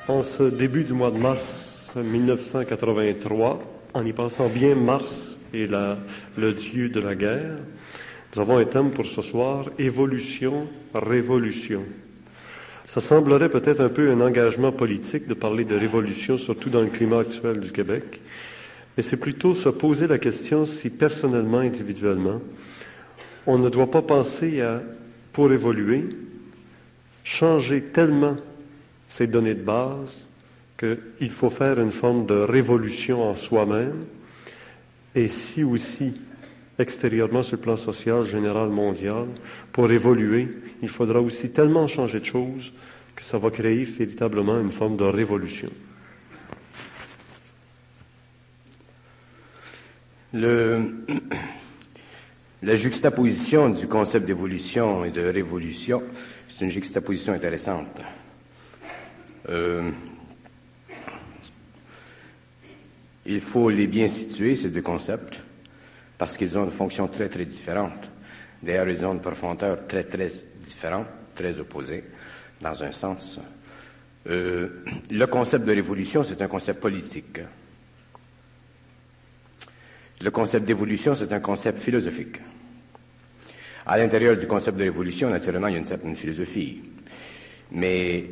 En ce début du mois de mars 1983, en y pensant bien, Mars est le dieu de la guerre. Nous avons un thème pour ce soir, évolution, révolution. Ça semblerait peut-être un peu un engagement politique de parler de révolution, surtout dans le climat actuel du Québec, mais c'est plutôt se poser la question si personnellement, individuellement, on ne doit pas penser à, pour évoluer, changer tellement ces données de base qu'il faut faire une forme de révolution en soi-même, et si aussi extérieurement sur le plan social, général, mondial, pour évoluer, il faudra aussi tellement changer de choses que ça va créer véritablement une forme de révolution. La juxtaposition du concept d'évolution et de révolution, c'est une juxtaposition intéressante. Il faut les bien situer, ces deux concepts, parce qu'ils ont une fonction très, très différente. D'ailleurs, ils ont une profondeur très, très différente, très opposée, dans un sens. Le concept de révolution, c'est un concept politique. Le concept d'évolution, c'est un concept philosophique. À l'intérieur du concept de révolution, naturellement, il y a une certaine philosophie. Mais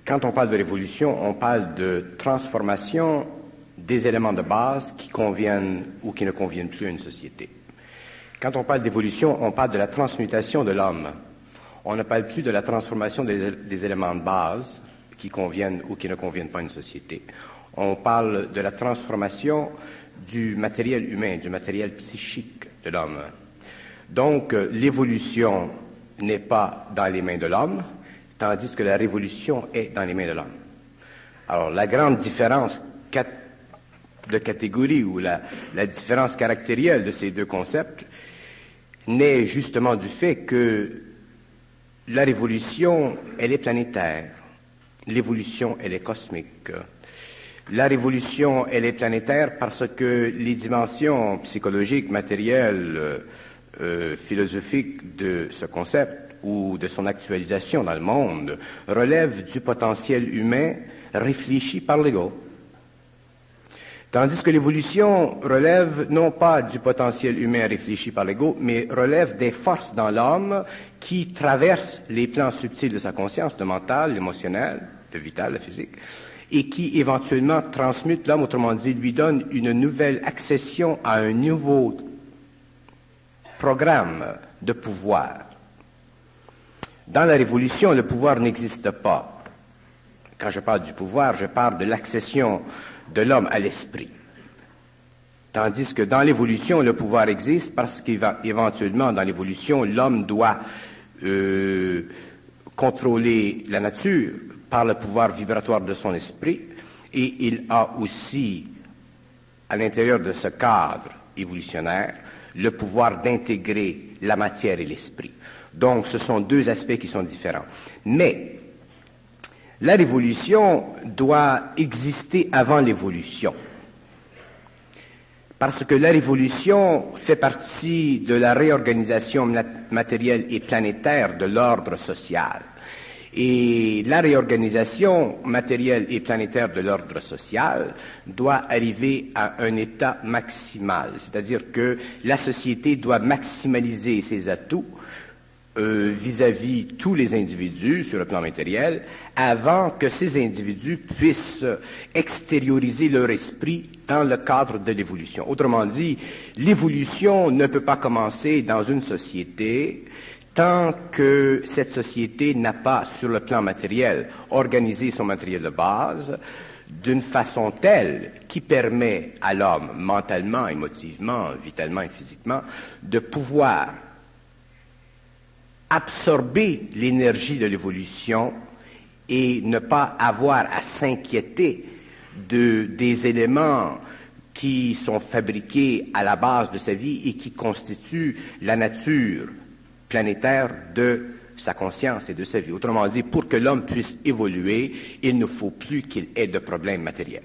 quand on parle de révolution, on parle de transformation des éléments de base qui conviennent ou qui ne conviennent plus à une société. Quand on parle d'évolution, on parle de la transmutation de l'homme. On ne parle plus de la transformation des éléments de base qui conviennent ou qui ne conviennent pas à une société. On parle de la transformation du matériel humain, du matériel psychique de l'homme. Donc, l'évolution n'est pas dans les mains de l'homme, tandis que la révolution est dans les mains de l'homme. Alors, la grande différence de catégorie ou la différence caractérielle de ces deux concepts naît justement du fait que la révolution, elle est planétaire. L'évolution, elle est cosmique. La révolution, elle est planétaire parce que les dimensions psychologiques, matérielles, philosophiques de ce concept ou de son actualisation dans le monde relèvent du potentiel humain réfléchi par l'ego. Tandis que l'évolution relève non pas du potentiel humain réfléchi par l'ego, mais relève des forces dans l'homme qui traversent les plans subtils de sa conscience, le mental, l'émotionnel, le vital, le physique, et qui éventuellement transmutent l'homme, autrement dit, lui donne une nouvelle accession à un nouveau programme de pouvoir. Dans la révolution, le pouvoir n'existe pas. Quand je parle du pouvoir, je parle de l'accession de l'homme à l'esprit. Tandis que dans l'évolution, le pouvoir existe parce qu'éventuellement, dans l'évolution, l'homme doit contrôler la nature par le pouvoir vibratoire de son esprit, et il a aussi, à l'intérieur de ce cadre évolutionnaire, le pouvoir d'intégrer la matière et l'esprit. Donc, ce sont deux aspects qui sont différents. Mais la révolution doit exister avant l'évolution. Parce que la révolution fait partie de la réorganisation matérielle et planétaire de l'ordre social. Et la réorganisation matérielle et planétaire de l'ordre social doit arriver à un état maximal. C'est-à-dire que la société doit maximaliser ses atouts vis-à-vis tous les individus sur le plan matériel avant que ces individus puissent extérioriser leur esprit dans le cadre de l'évolution. Autrement dit, l'évolution ne peut pas commencer dans une société tant que cette société n'a pas, sur le plan matériel, organisé son matériel de base d'une façon telle qui permet à l'homme, mentalement, émotivement, vitalement et physiquement, de pouvoir absorber l'énergie de l'évolution et ne pas avoir à s'inquiéter des éléments qui sont fabriqués à la base de sa vie et qui constituent la nature planétaire de sa conscience et de sa vie. Autrement dit, pour que l'homme puisse évoluer, il ne faut plus qu'il ait de problèmes matériels.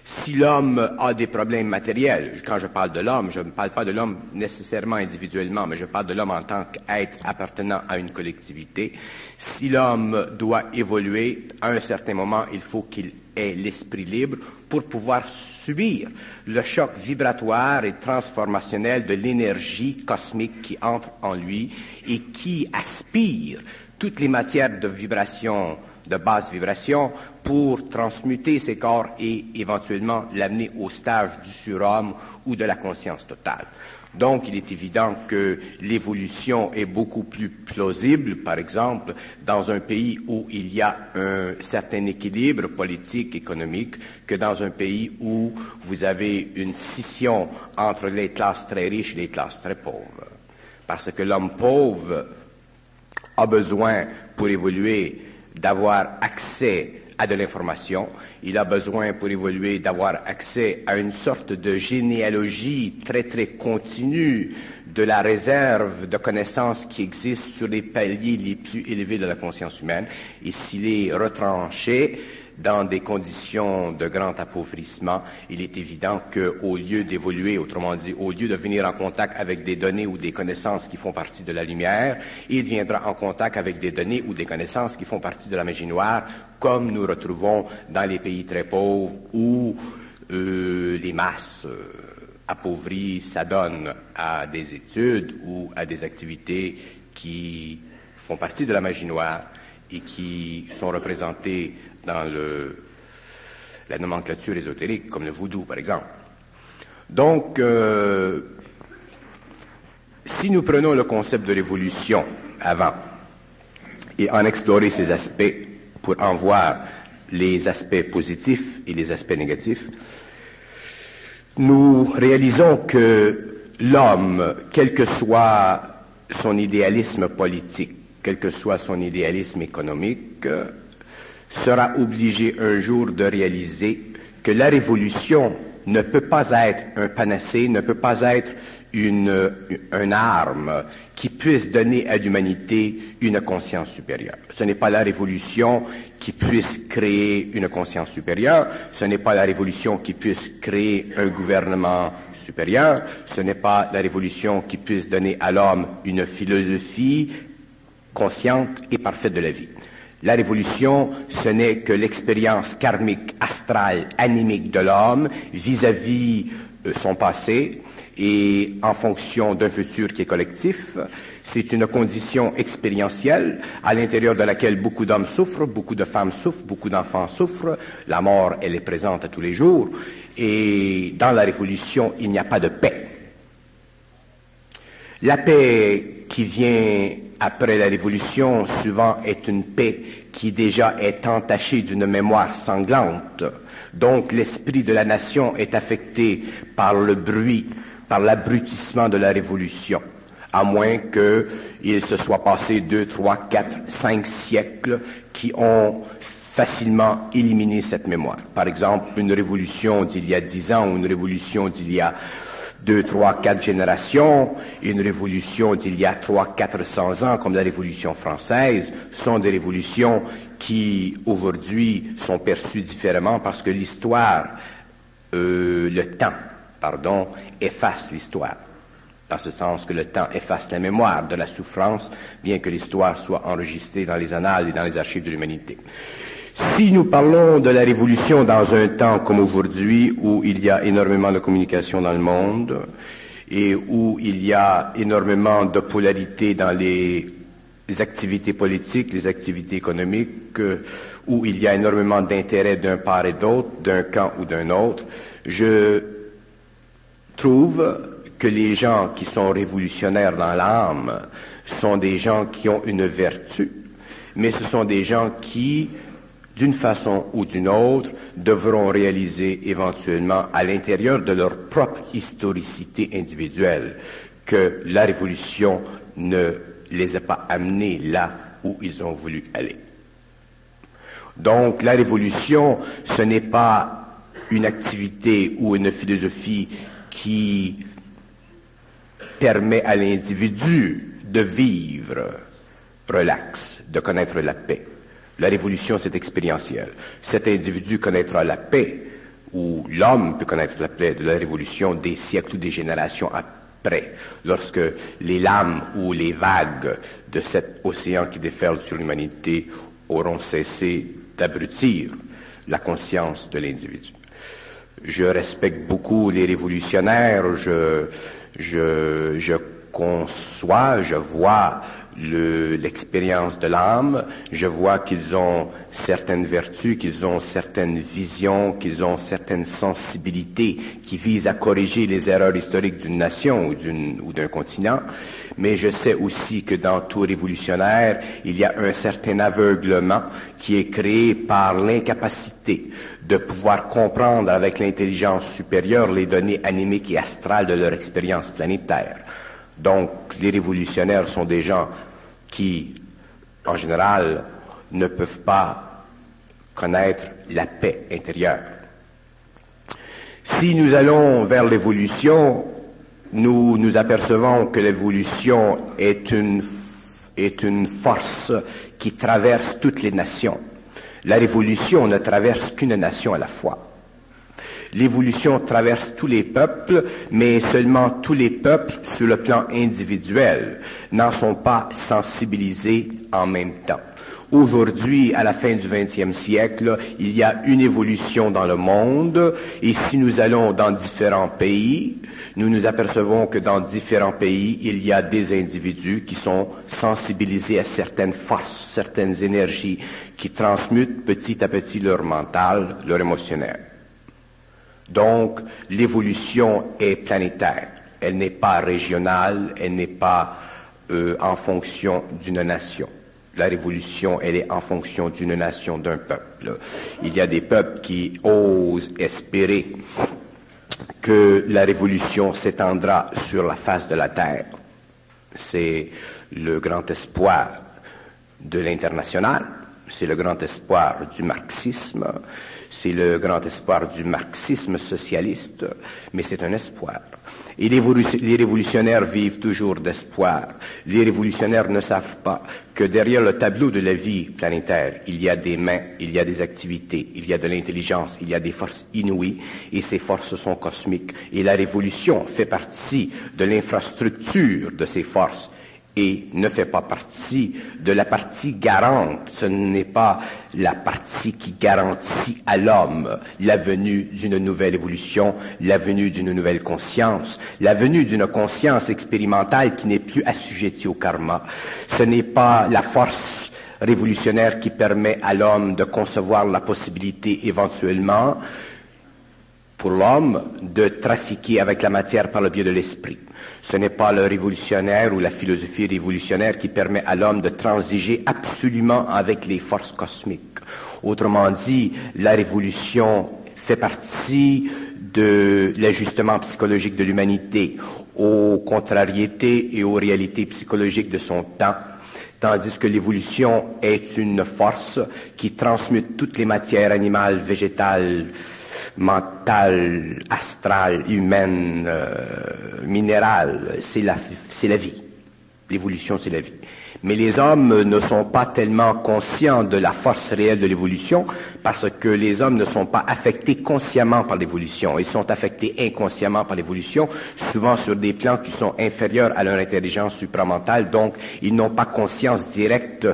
Si l'homme a des problèmes matériels, quand je parle de l'homme, je ne parle pas de l'homme nécessairement individuellement, mais je parle de l'homme en tant qu'être appartenant à une collectivité. Si l'homme doit évoluer, à un certain moment, il faut qu'il ait l'esprit libre pour pouvoir subir le choc vibratoire et transformationnel de l'énergie cosmique qui entre en lui et qui aspire toutes les matières de vibration, de basse vibration, pour transmuter ses corps et éventuellement l'amener au stage du surhomme ou de la conscience totale. Donc, il est évident que l'évolution est beaucoup plus plausible, par exemple, dans un pays où il y a un certain équilibre politique, économique, que dans un pays où vous avez une scission entre les classes très riches et les classes très pauvres. Parce que l'homme pauvre a besoin, pour évoluer, d'avoir accès à de l'information. Il a besoin, pour évoluer, d'avoir accès à une sorte de généalogie très, très continue de la réserve de connaissances qui existe sur les paliers les plus élevés de la conscience humaine. Et s'il est retranché dans des conditions de grand appauvrissement, il est évident qu'au lieu d'évoluer, autrement dit, au lieu de venir en contact avec des données ou des connaissances qui font partie de la lumière, il viendra en contact avec des données ou des connaissances qui font partie de la magie noire, comme nous retrouvons dans les pays très pauvres où les masses appauvries s'adonnent à des études ou à des activités qui font partie de la magie noire et qui sont représentées dans la nomenclature ésotérique, comme le voodoo, par exemple. Donc, si nous prenons le concept de révolution avant et en explorer ses aspects pour en voir les aspects positifs et les aspects négatifs, nous réalisons que l'homme, quel que soit son idéalisme politique, quel que soit son idéalisme économique, sera obligé un jour de réaliser que la révolution ne peut pas être un panacée, ne peut pas être une arme qui puisse donner à l'humanité une conscience supérieure. Ce n'est pas la révolution qui puisse créer une conscience supérieure, ce n'est pas la révolution qui puisse créer un gouvernement supérieur, ce n'est pas la révolution qui puisse donner à l'homme une philosophie consciente et parfaite de la vie. La révolution, ce n'est que l'expérience karmique, astrale, animique de l'homme vis-à-vis son passé et en fonction d'un futur qui est collectif. C'est une condition expérientielle à l'intérieur de laquelle beaucoup d'hommes souffrent, beaucoup de femmes souffrent, beaucoup d'enfants souffrent. La mort, elle est présente à tous les jours. Et dans la révolution, il n'y a pas de paix. La paix qui vient après la révolution, souvent, est une paix qui déjà est entachée d'une mémoire sanglante. Donc, l'esprit de la nation est affecté par le bruit, par l'abrutissement de la révolution, à moins qu'il se soit passé 2, 3, 4, 5 siècles qui ont facilement éliminé cette mémoire. Par exemple, une révolution d'il y a 10 ans ou une révolution d'il y a 2, 3, 4 générations, une révolution d'il y a 300, 400 ans, comme la Révolution française, sont des révolutions qui, aujourd'hui, sont perçues différemment parce que le temps, efface l'histoire. Dans ce sens que le temps efface la mémoire de la souffrance, bien que l'histoire soit enregistrée dans les annales et dans les archives de l'humanité. Si nous parlons de la révolution dans un temps comme aujourd'hui, où il y a énormément de communication dans le monde, et où il y a énormément de polarité dans les activités politiques, les activités économiques, où il y a énormément d'intérêts d'un part et d'autre, d'un camp ou d'un autre, je trouve que les gens qui sont révolutionnaires dans l'âme sont des gens qui ont une vertu, mais ce sont des gens qui, d'une façon ou d'une autre, devront réaliser éventuellement à l'intérieur de leur propre historicité individuelle que la révolution ne les a pas amenés là où ils ont voulu aller. Donc la révolution, ce n'est pas une activité ou une philosophie qui permet à l'individu de vivre relax, de connaître la paix. La révolution, c'est expérientiel. Cet individu connaîtra la paix où l'homme peut connaître la plaie de la révolution des siècles ou des générations après, lorsque les lames ou les vagues de cet océan qui déferle sur l'humanité auront cessé d'abrutir la conscience de l'individu. Je respecte beaucoup les révolutionnaires, je conçois, je vois l'expérience de l'âme, je vois qu'ils ont certaines vertus, qu'ils ont certaines visions, qu'ils ont certaines sensibilités qui visent à corriger les erreurs historiques d'une nation ou d'un continent, mais je sais aussi que dans tout révolutionnaire, il y a un certain aveuglement qui est créé par l'incapacité de pouvoir comprendre avec l'intelligence supérieure les données animiques et astrales de leur expérience planétaire. Donc, les révolutionnaires sont des gens qui, en général, ne peuvent pas connaître la paix intérieure. Si nous allons vers l'évolution, nous nous apercevons que l'évolution est une force qui traverse toutes les nations. La révolution ne traverse qu'une nation à la fois. L'évolution traverse tous les peuples, mais seulement tous les peuples, sur le plan individuel, n'en sont pas sensibilisés en même temps. Aujourd'hui, à la fin du XXe siècle, il y a une évolution dans le monde, et si nous allons dans différents pays, nous nous apercevons que dans différents pays, il y a des individus qui sont sensibilisés à certaines forces, certaines énergies, qui transmutent petit à petit leur mental, leur émotionnel. Donc, l'évolution est planétaire. Elle n'est pas régionale, elle n'est pas en fonction d'une nation. La révolution, elle est en fonction d'une nation, d'un peuple. Il y a des peuples qui osent espérer que la révolution s'étendra sur la face de la terre. C'est le grand espoir de l'international, c'est le grand espoir du marxisme, c'est le grand espoir du marxisme socialiste, mais c'est un espoir. Et les révolutionnaires vivent toujours d'espoir. Les révolutionnaires ne savent pas que derrière le tableau de la vie planétaire, il y a des mains, il y a des activités, il y a de l'intelligence, il y a des forces inouïes, et ces forces sont cosmiques. Et la révolution fait partie de l'infrastructure de ces forces et ne fait pas partie de la partie garante. Ce n'est pas la partie qui garantit à l'homme la venue d'une nouvelle évolution, la venue d'une nouvelle conscience, la venue d'une conscience expérimentale qui n'est plus assujettie au karma. Ce n'est pas la force révolutionnaire qui permet à l'homme de concevoir la possibilité éventuellement pour l'homme de trafiquer avec la matière par le biais de l'esprit. Ce n'est pas le révolutionnaire ou la philosophie révolutionnaire qui permet à l'homme de transiger absolument avec les forces cosmiques. Autrement dit, la révolution fait partie de l'ajustement psychologique de l'humanité aux contrariétés et aux réalités psychologiques de son temps, tandis que l'évolution est une force qui transmute toutes les matières animales, végétales, mentale, astrale, humaine, minérale, c'est la vie. L'évolution, c'est la vie. Mais les hommes ne sont pas tellement conscients de la force réelle de l'évolution parce que les hommes ne sont pas affectés consciemment par l'évolution. Ils sont affectés inconsciemment par l'évolution, souvent sur des plans qui sont inférieurs à leur intelligence supramentale, donc ils n'ont pas conscience directe,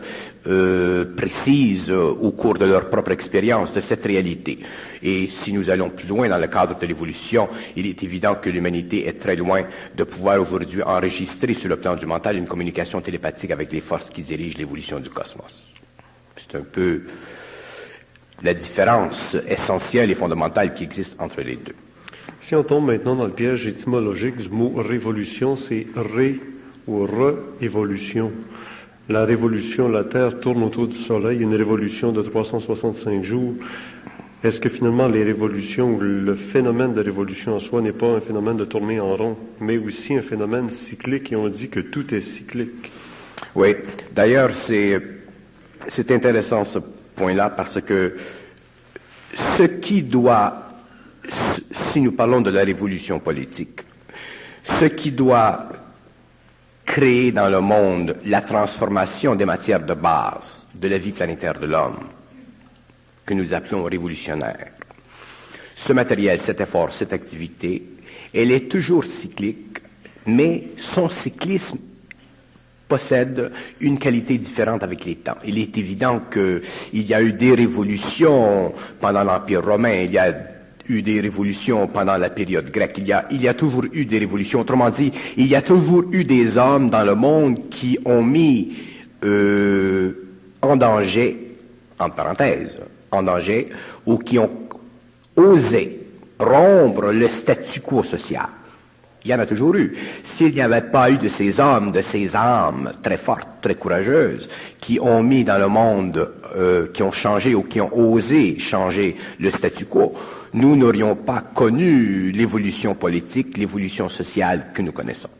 précise au cours de leur propre expérience de cette réalité. Et si nous allons plus loin dans le cadre de l'évolution, il est évident que l'humanité est très loin de pouvoir aujourd'hui enregistrer sur le plan du mental une communication télépathique avec les forces qui dirigent l'évolution du cosmos. C'est un peu la différence essentielle et fondamentale qui existe entre les deux. Si on tombe maintenant dans le piège étymologique du mot révolution, c'est ré ou re-évolution. La révolution, la Terre tourne autour du Soleil, une révolution de 365 jours. Est-ce que finalement les révolutions, ou le phénomène de révolution en soi n'est pas un phénomène de tourner en rond, mais aussi un phénomène cyclique, et on dit que tout est cyclique? Oui, d'ailleurs c'est intéressant ce point-là parce que ce qui doit, si nous parlons de la révolution politique, ce qui doit créer dans le monde la transformation des matières de base de la vie planétaire de l'homme, que nous appelons révolutionnaire, ce matériel, cet effort, cette activité, elle est toujours cyclique, mais son cyclisme possède une qualité différente avec les temps. Il est évident qu'il y a eu des révolutions pendant l'Empire romain, il y a eu des révolutions pendant la période grecque, il y a toujours eu des révolutions. Autrement dit, il y a toujours eu des hommes dans le monde qui ont mis en danger, en parenthèse, en danger, ou qui ont osé rompre le statu quo social. Il y en a toujours eu. S'il n'y avait pas eu de ces hommes, de ces âmes très fortes, très courageuses, qui ont mis dans le monde, qui ont changé ou qui ont osé changer le statu quo, nous n'aurions pas connu l'évolution politique, l'évolution sociale que nous connaissons.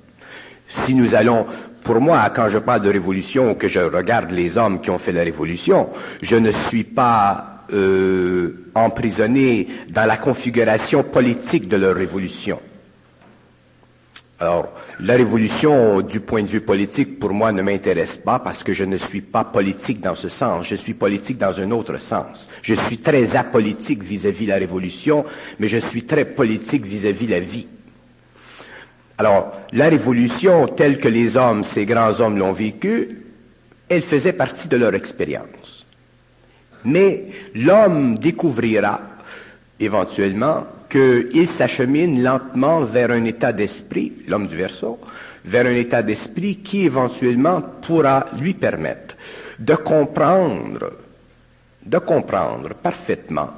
Si nous allons, pour moi, quand je parle de révolution, que je regarde les hommes qui ont fait la révolution, je ne suis pas emprisonné dans la configuration politique de leur révolution. Alors, la révolution, du point de vue politique, pour moi, ne m'intéresse pas parce que je ne suis pas politique dans ce sens. Je suis politique dans un autre sens. Je suis très apolitique vis-à-vis de la révolution, mais je suis très politique vis-à-vis de la vie. Alors, la révolution, telle que les hommes, ces grands hommes l'ont vécue, elle faisait partie de leur expérience. Mais l'homme découvrira, éventuellement, qu'il s'achemine lentement vers un état d'esprit, l'homme du Verseau, vers un état d'esprit qui éventuellement pourra lui permettre de comprendre parfaitement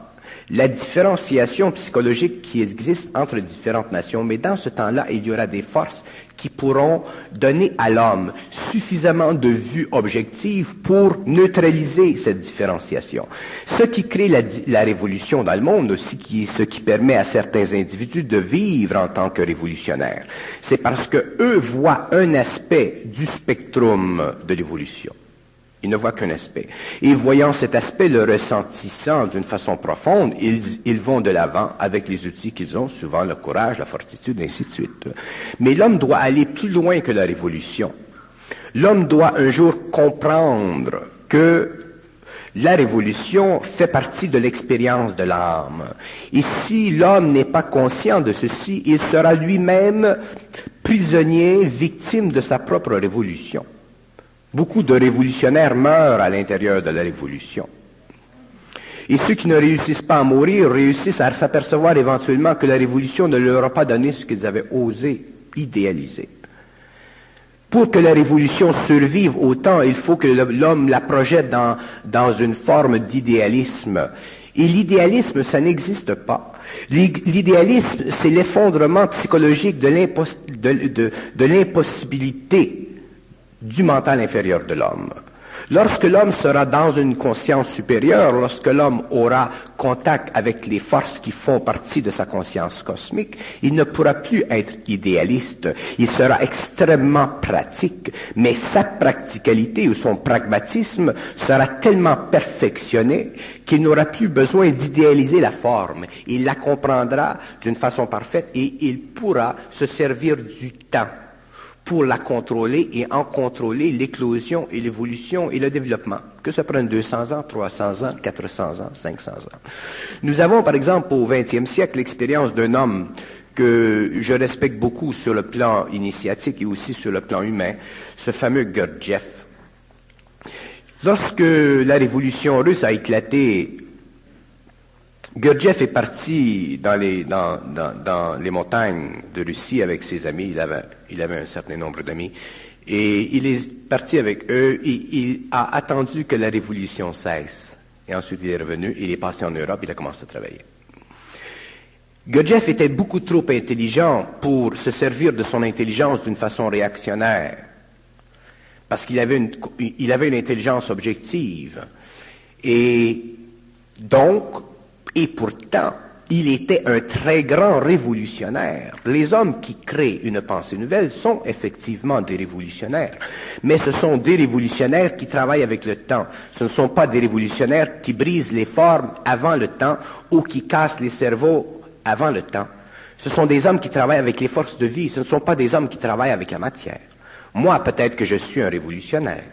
la différenciation psychologique qui existe entre différentes nations, mais dans ce temps-là, il y aura des forces qui pourront donner à l'homme suffisamment de vues objectives pour neutraliser cette différenciation. Ce qui crée la révolution dans le monde aussi, ce qui permet à certains individus de vivre en tant que révolutionnaires, c'est parce que eux voient un aspect du spectrum de l'évolution. Ils ne voient qu'un aspect. Et voyant cet aspect, le ressentissant d'une façon profonde, ils vont de l'avant avec les outils qu'ils ont, souvent le courage, la fortitude, et ainsi de suite. Mais l'homme doit aller plus loin que la révolution. L'homme doit un jour comprendre que la révolution fait partie de l'expérience de l'âme. Et si l'homme n'est pas conscient de ceci, il sera lui-même prisonnier, victime de sa propre révolution. Beaucoup de révolutionnaires meurent à l'intérieur de la révolution. Et ceux qui ne réussissent pas à mourir réussissent à s'apercevoir éventuellement que la révolution ne leur a pas donné ce qu'ils avaient osé idéaliser. Pour que la révolution survive autant, il faut que l'homme la projette dans une forme d'idéalisme. Et l'idéalisme, ça n'existe pas. L'idéalisme, c'est l'effondrement psychologique de l'impossibilité du mental inférieur de l'homme. Lorsque l'homme sera dans une conscience supérieure, lorsque l'homme aura contact avec les forces qui font partie de sa conscience cosmique, il ne pourra plus être idéaliste. Il sera extrêmement pratique, mais sa practicalité ou son pragmatisme sera tellement perfectionné qu'il n'aura plus besoin d'idéaliser la forme. Il la comprendra d'une façon parfaite et il pourra se servir du temps pour la contrôler et en contrôler l'éclosion et l'évolution et le développement. Que ça prenne 200 ans, 300 ans, 400 ans, 500 ans. Nous avons, par exemple, au XXe siècle, l'expérience d'un homme que je respecte beaucoup sur le plan initiatique et aussi sur le plan humain, ce fameux Gurdjieff. Lorsque la révolution russe a éclaté, Gurdjieff est parti dans les montagnes de Russie avec ses amis. Il avait un certain nombre d'amis. Et il est parti avec eux et il a attendu que la révolution cesse. Et ensuite, il est revenu, il est passé en Europe, il a commencé à travailler. Gurdjieff était beaucoup trop intelligent pour se servir de son intelligence d'une façon réactionnaire. Parce qu'il avait une intelligence objective. Et donc, et pourtant, il était un très grand révolutionnaire. Les hommes qui créent une pensée nouvelle sont effectivement des révolutionnaires, mais ce sont des révolutionnaires qui travaillent avec le temps. Ce ne sont pas des révolutionnaires qui brisent les formes avant le temps ou qui cassent les cerveaux avant le temps. Ce sont des hommes qui travaillent avec les forces de vie, ce ne sont pas des hommes qui travaillent avec la matière. Moi, peut-être que je suis un révolutionnaire,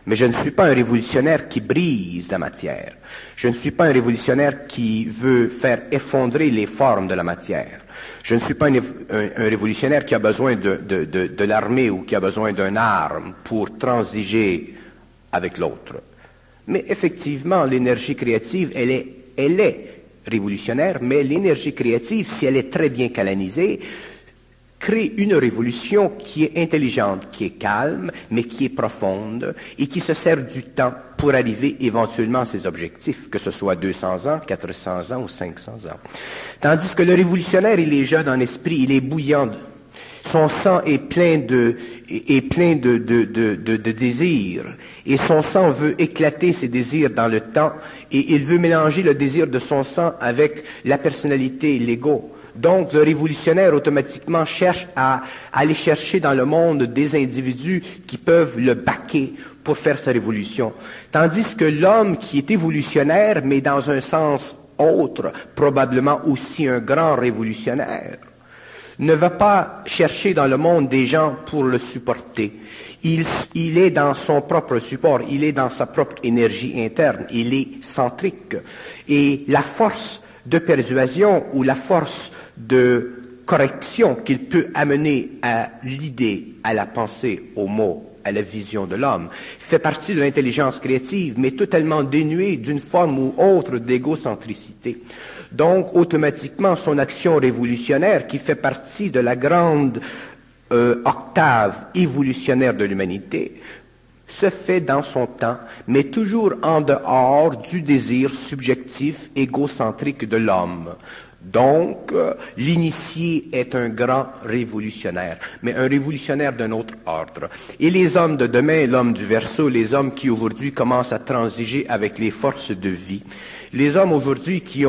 Mais je ne suis pas un révolutionnaire qui brise la matière. Je ne suis pas un révolutionnaire qui veut faire effondrer les formes de la matière. Je ne suis pas un révolutionnaire qui a besoin de l'armée ou qui a besoin d'une arme pour transiger avec l'autre. Mais effectivement, l'énergie créative, elle est révolutionnaire, mais l'énergie créative, si elle est très bien canalisée, crée une révolution qui est intelligente, qui est calme, mais qui est profonde et qui se sert du temps pour arriver éventuellement à ses objectifs, que ce soit 200 ans, 400 ans ou 500 ans. Tandis que le révolutionnaire, il est jeune en esprit, il est bouillant. Son sang est plein de désirs. Et son sang veut éclater ses désirs dans le temps. Et il veut mélanger le désir de son sang avec la personnalité, l'ego. Donc, le révolutionnaire, automatiquement, cherche à aller chercher dans le monde des individus qui peuvent le baquer pour faire sa révolution. Tandis que l'homme qui est évolutionnaire, mais dans un sens autre, probablement aussi un grand révolutionnaire, ne va pas chercher dans le monde des gens pour le supporter. Il est dans son propre support, il est dans sa propre énergie interne, il est centrique. Et la force de persuasion ou la force de correction qu'il peut amener à l'idée, à la pensée, au mot, à la vision de l'homme, fait partie de l'intelligence créative, mais totalement dénuée d'une forme ou autre d'égocentricité. Donc, automatiquement, son action révolutionnaire, qui fait partie de la grande octave évolutionnaire de l'humanité, se fait dans son temps, mais toujours en dehors du désir subjectif, égocentrique de l'homme. Donc, l'initié est un grand révolutionnaire, mais un révolutionnaire d'un autre ordre. Et les hommes de demain, l'homme du Verseau, les hommes qui aujourd'hui commencent à transiger avec les forces de vie, les hommes aujourd'hui qui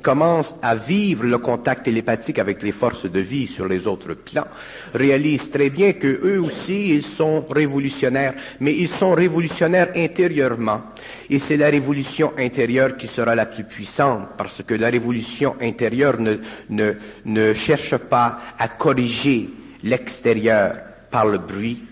commencent à vivre le contact télépathique avec les forces de vie sur les autres plans, réalisent très bien que eux aussi, ils sont révolutionnaires, mais ils sont révolutionnaires intérieurement. Et c'est la révolution intérieure qui sera la plus puissante, parce que la révolution intérieure ne cherche pas à corriger l'extérieur par le bruit.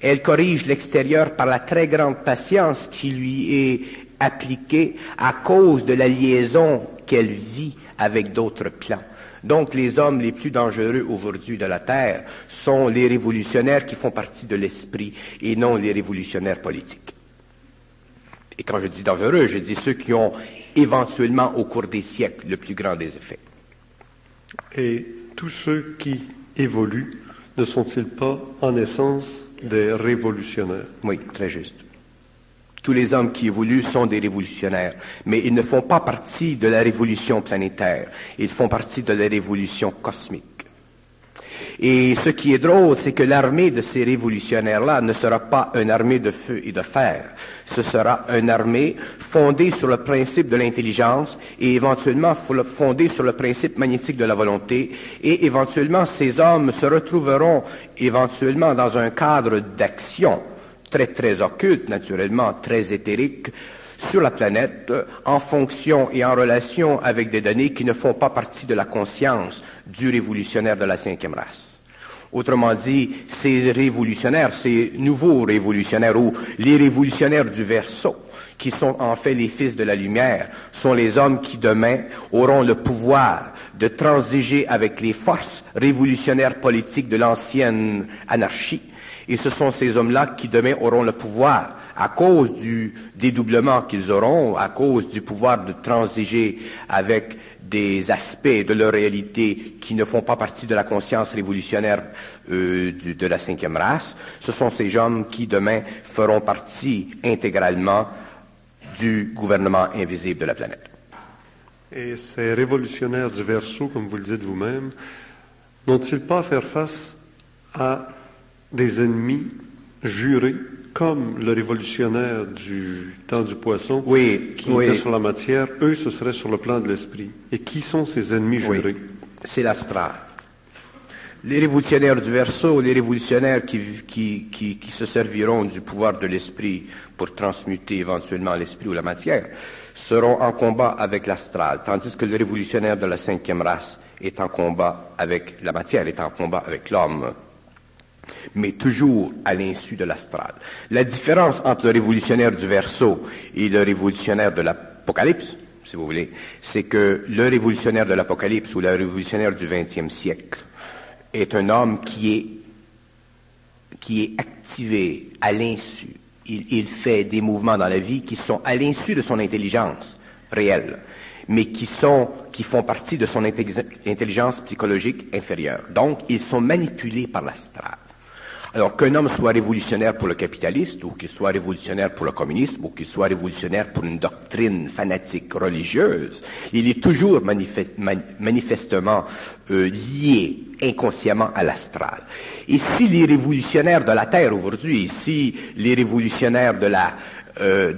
Elle corrige l'extérieur par la très grande patience qui lui est appliquée à cause de la liaison qu'elle vit avec d'autres plans. Donc, les hommes les plus dangereux aujourd'hui de la Terre sont les révolutionnaires qui font partie de l'esprit et non les révolutionnaires politiques. Et quand je dis dangereux, je dis ceux qui ont éventuellement, au cours des siècles, le plus grand des effets. Et tous ceux qui évoluent ne sont-ils pas, en essence, des révolutionnaires? Oui, très juste. Tous les hommes qui évoluent sont des révolutionnaires, mais ils ne font pas partie de la révolution planétaire, ils font partie de la révolution cosmique. Et ce qui est drôle, c'est que l'armée de ces révolutionnaires-là ne sera pas une armée de feu et de fer. Ce sera une armée fondée sur le principe de l'intelligence et éventuellement fondée sur le principe magnétique de la volonté. Et éventuellement, ces hommes se retrouveront éventuellement dans un cadre d'action très, très occulte, naturellement, très éthérique, sur la planète, en fonction et en relation avec des données qui ne font pas partie de la conscience du révolutionnaire de la 5e race. Autrement dit, ces révolutionnaires, ces nouveaux révolutionnaires ou les révolutionnaires du Verseau, qui sont en fait les fils de la lumière, sont les hommes qui demain auront le pouvoir de transiger avec les forces révolutionnaires politiques de l'ancienne anarchie. Et ce sont ces hommes-là qui demain auront le pouvoir, à cause du dédoublement qu'ils auront, à cause du pouvoir de transiger avec des aspects de leur réalité qui ne font pas partie de la conscience révolutionnaire de la 5e race. Ce sont ces hommes qui demain feront partie intégralement du gouvernement invisible de la planète. Et ces révolutionnaires du Verseau, comme vous le dites vous-même, n'ont-ils pas à faire face à des ennemis jurés, comme le révolutionnaire du temps du Poisson, qui était sur la matière? Eux, ce serait sur le plan de l'esprit. Et qui sont ces ennemis jurés? C'est l'astral. Les révolutionnaires du Verseau, les révolutionnaires qui se serviront du pouvoir de l'esprit pour transmuter éventuellement l'esprit ou la matière, seront en combat avec l'astral, tandis que le révolutionnaire de la 5e race est en combat avec la matière, est en combat avec l'homme. mais toujours à l'insu de l'astral. La différence entre le révolutionnaire du Verseau et le révolutionnaire de l'Apocalypse, si vous voulez, c'est que le révolutionnaire de l'Apocalypse ou le révolutionnaire du XXe siècle est un homme qui est activé à l'insu. Il fait des mouvements dans la vie qui sont à l'insu de son intelligence réelle, mais qui font partie de son intelligence psychologique inférieure. Donc, ils sont manipulés par l'astral. Alors qu'un homme soit révolutionnaire pour le capitaliste, ou qu'il soit révolutionnaire pour le communisme, ou qu'il soit révolutionnaire pour une doctrine fanatique religieuse, il est toujours manifestement lié inconsciemment à l'astral. Et si les révolutionnaires de la Terre aujourd'hui, si les révolutionnaires de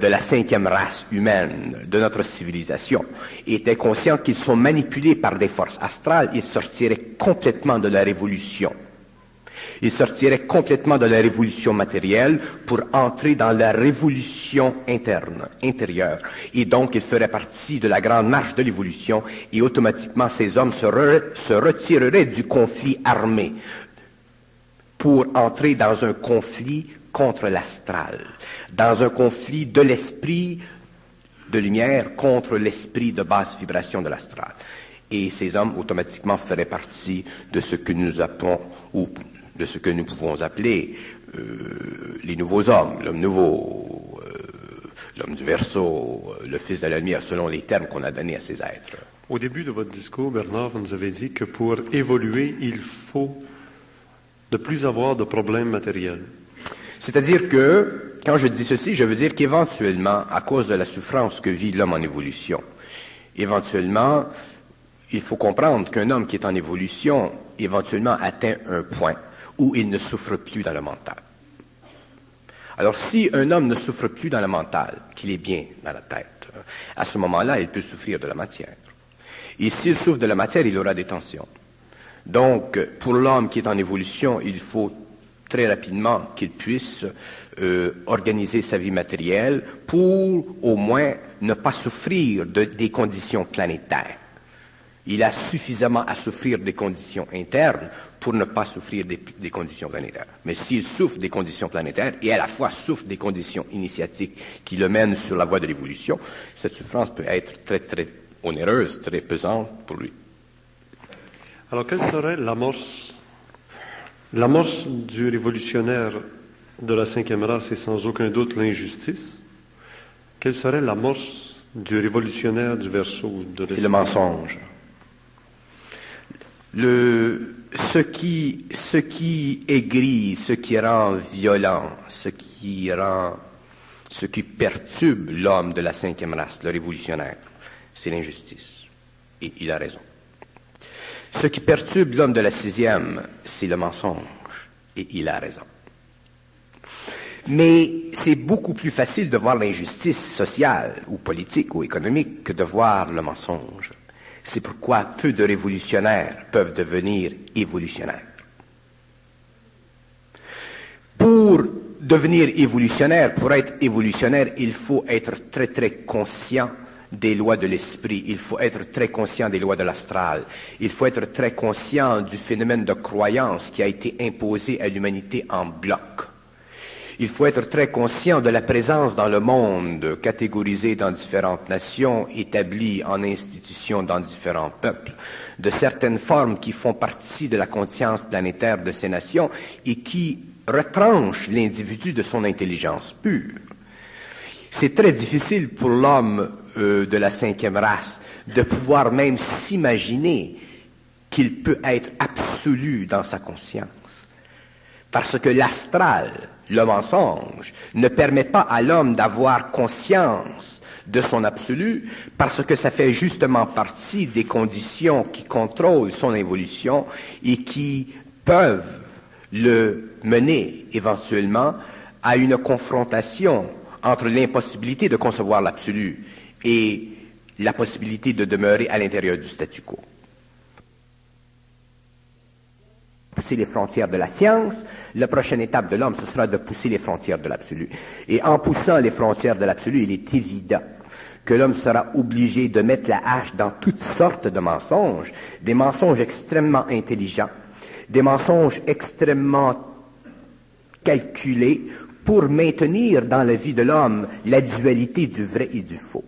la cinquième race humaine, de notre civilisation, étaient conscients qu'ils sont manipulés par des forces astrales, ils sortiraient complètement de la révolution. Ils sortiraient complètement de la révolution matérielle pour entrer dans la révolution intérieure. Et donc, ils feraient partie de la grande marche de l'évolution et automatiquement, ces hommes se retireraient du conflit armé pour entrer dans un conflit contre l'astral, dans un conflit de l'esprit de lumière contre l'esprit de basse vibration de l'astral. Et ces hommes automatiquement feraient partie de ce que nous appelons, ou de ce que nous pouvons appeler les nouveaux hommes, l'homme nouveau, l'homme du Verseau, le fils de la lumière, selon les termes qu'on a donnés à ces êtres. Au début de votre discours, Bernard, vous nous avez dit que pour évoluer, il faut ne plus avoir de problèmes matériels. C'est-à-dire que, quand je dis ceci, je veux dire qu'éventuellement, à cause de la souffrance que vit l'homme en évolution, éventuellement, il faut comprendre qu'un homme qui est en évolution, éventuellement atteint un point où il ne souffre plus dans le mental. Alors, si un homme ne souffre plus dans le mental, qu'il est bien dans la tête, à ce moment-là, il peut souffrir de la matière. Et s'il souffre de la matière, il aura des tensions. Donc, pour l'homme qui est en évolution, il faut très rapidement qu'il puisse organiser sa vie matérielle pour, au moins, ne pas souffrir des conditions planétaires. Il a suffisamment à souffrir des conditions internes pour ne pas souffrir des conditions planétaires. Mais s'il souffre des conditions planétaires et à la fois souffre des conditions initiatiques qui le mènent sur la voie de l'évolution, cette souffrance peut être très, très onéreuse, très pesante pour lui. Alors, quelle serait l'amorce du révolutionnaire de la cinquième race et sans aucun doute l'injustice? Quelle serait l'amorce du révolutionnaire du Verseau? C'est le mensonge. Ce qui aigrit, ce qui rend violent, ce qui perturbe l'homme de la cinquième race, le révolutionnaire, c'est l'injustice. Et il a raison. Ce qui perturbe l'homme de la sixième, c'est le mensonge. Et il a raison. Mais c'est beaucoup plus facile de voir l'injustice sociale ou politique ou économique que de voir le mensonge. C'est pourquoi peu de révolutionnaires peuvent devenir évolutionnaires. Pour devenir évolutionnaire, pour être évolutionnaire, il faut être très très conscient des lois de l'esprit, il faut être très conscient des lois de l'astral, il faut être très conscient du phénomène de croyance qui a été imposé à l'humanité en bloc. Il faut être très conscient de la présence dans le monde, catégorisé dans différentes nations, établie en institutions dans différents peuples, de certaines formes qui font partie de la conscience planétaire de ces nations et qui retranchent l'individu de son intelligence pure. C'est très difficile pour l'homme de la cinquième race de pouvoir même s'imaginer qu'il peut être absolu dans sa conscience. Parce que l'astral, le mensonge, ne permet pas à l'homme d'avoir conscience de son absolu, parce que ça fait justement partie des conditions qui contrôlent son évolution et qui peuvent le mener éventuellement à une confrontation entre l'impossibilité de concevoir l'absolu et la possibilité de demeurer à l'intérieur du statu quo. Pousser les frontières de la science, la prochaine étape de l'homme, ce sera de pousser les frontières de l'absolu. Et en poussant les frontières de l'absolu, il est évident que l'homme sera obligé de mettre la hache dans toutes sortes de mensonges, des mensonges extrêmement intelligents, des mensonges extrêmement calculé pour maintenir dans la vie de l'homme la dualité du vrai et du faux.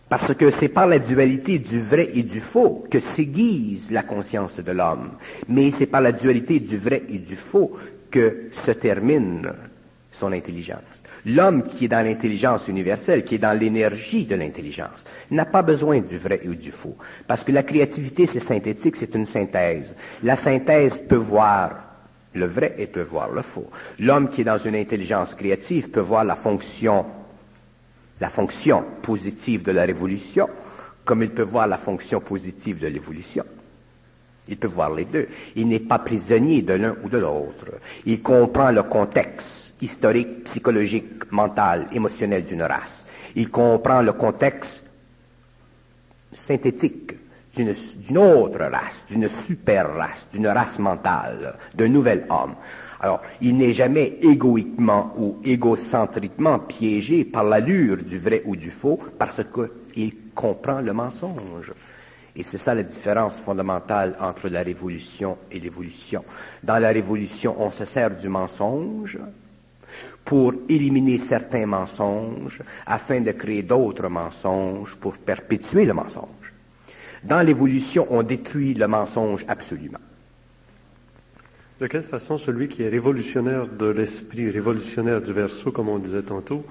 Parce que c'est par la dualité du vrai et du faux que s'aiguise la conscience de l'homme. Mais c'est par la dualité du vrai et du faux que se termine son intelligence. L'homme qui est dans l'intelligence universelle, qui est dans l'énergie de l'intelligence, n'a pas besoin du vrai ou du faux. Parce que la créativité, c'est synthétique, c'est une synthèse. La synthèse peut voir le vrai et peut voir le faux. L'homme qui est dans une intelligence créative peut voir la fonction positive de la révolution, comme il peut voir la fonction positive de l'évolution. Il peut voir les deux. Il n'est pas prisonnier de l'un ou de l'autre. Il comprend le contexte historique, psychologique, mental, émotionnel d'une race. Il comprend le contexte synthétique d'une autre race, d'une super race, d'une race mentale, d'un nouvel homme. Alors, il n'est jamais égoïquement ou égocentriquement piégé par l'allure du vrai ou du faux parce qu'il comprend le mensonge. Et c'est ça la différence fondamentale entre la révolution et l'évolution. Dans la révolution, on se sert du mensonge pour éliminer certains mensonges afin de créer d'autres mensonges pour perpétuer le mensonge. Dans l'évolution, on détruit le mensonge absolument. De quelle façon celui qui est révolutionnaire de l'esprit, révolutionnaire du verso, comme on disait tantôt,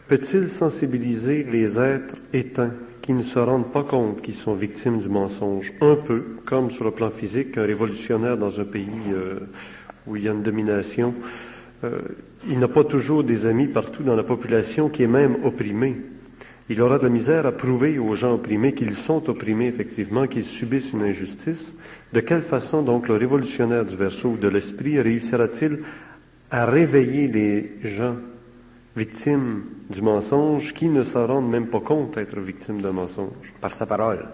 peut-il sensibiliser les êtres éteints qui ne se rendent pas compte qu'ils sont victimes du mensonge? Un peu, comme sur le plan physique, un révolutionnaire dans un pays où il y a une domination, il n'a pas toujours des amis partout dans la population qui est même opprimée. Il aura de la misère à prouver aux gens opprimés qu'ils sont opprimés, effectivement, qu'ils subissent une injustice. De quelle façon, donc, le révolutionnaire du verso ou de l'esprit réussira-t-il à réveiller les gens victimes du mensonge qui ne se rendent même pas compte d'être victimes d'un mensonge? Par sa parole.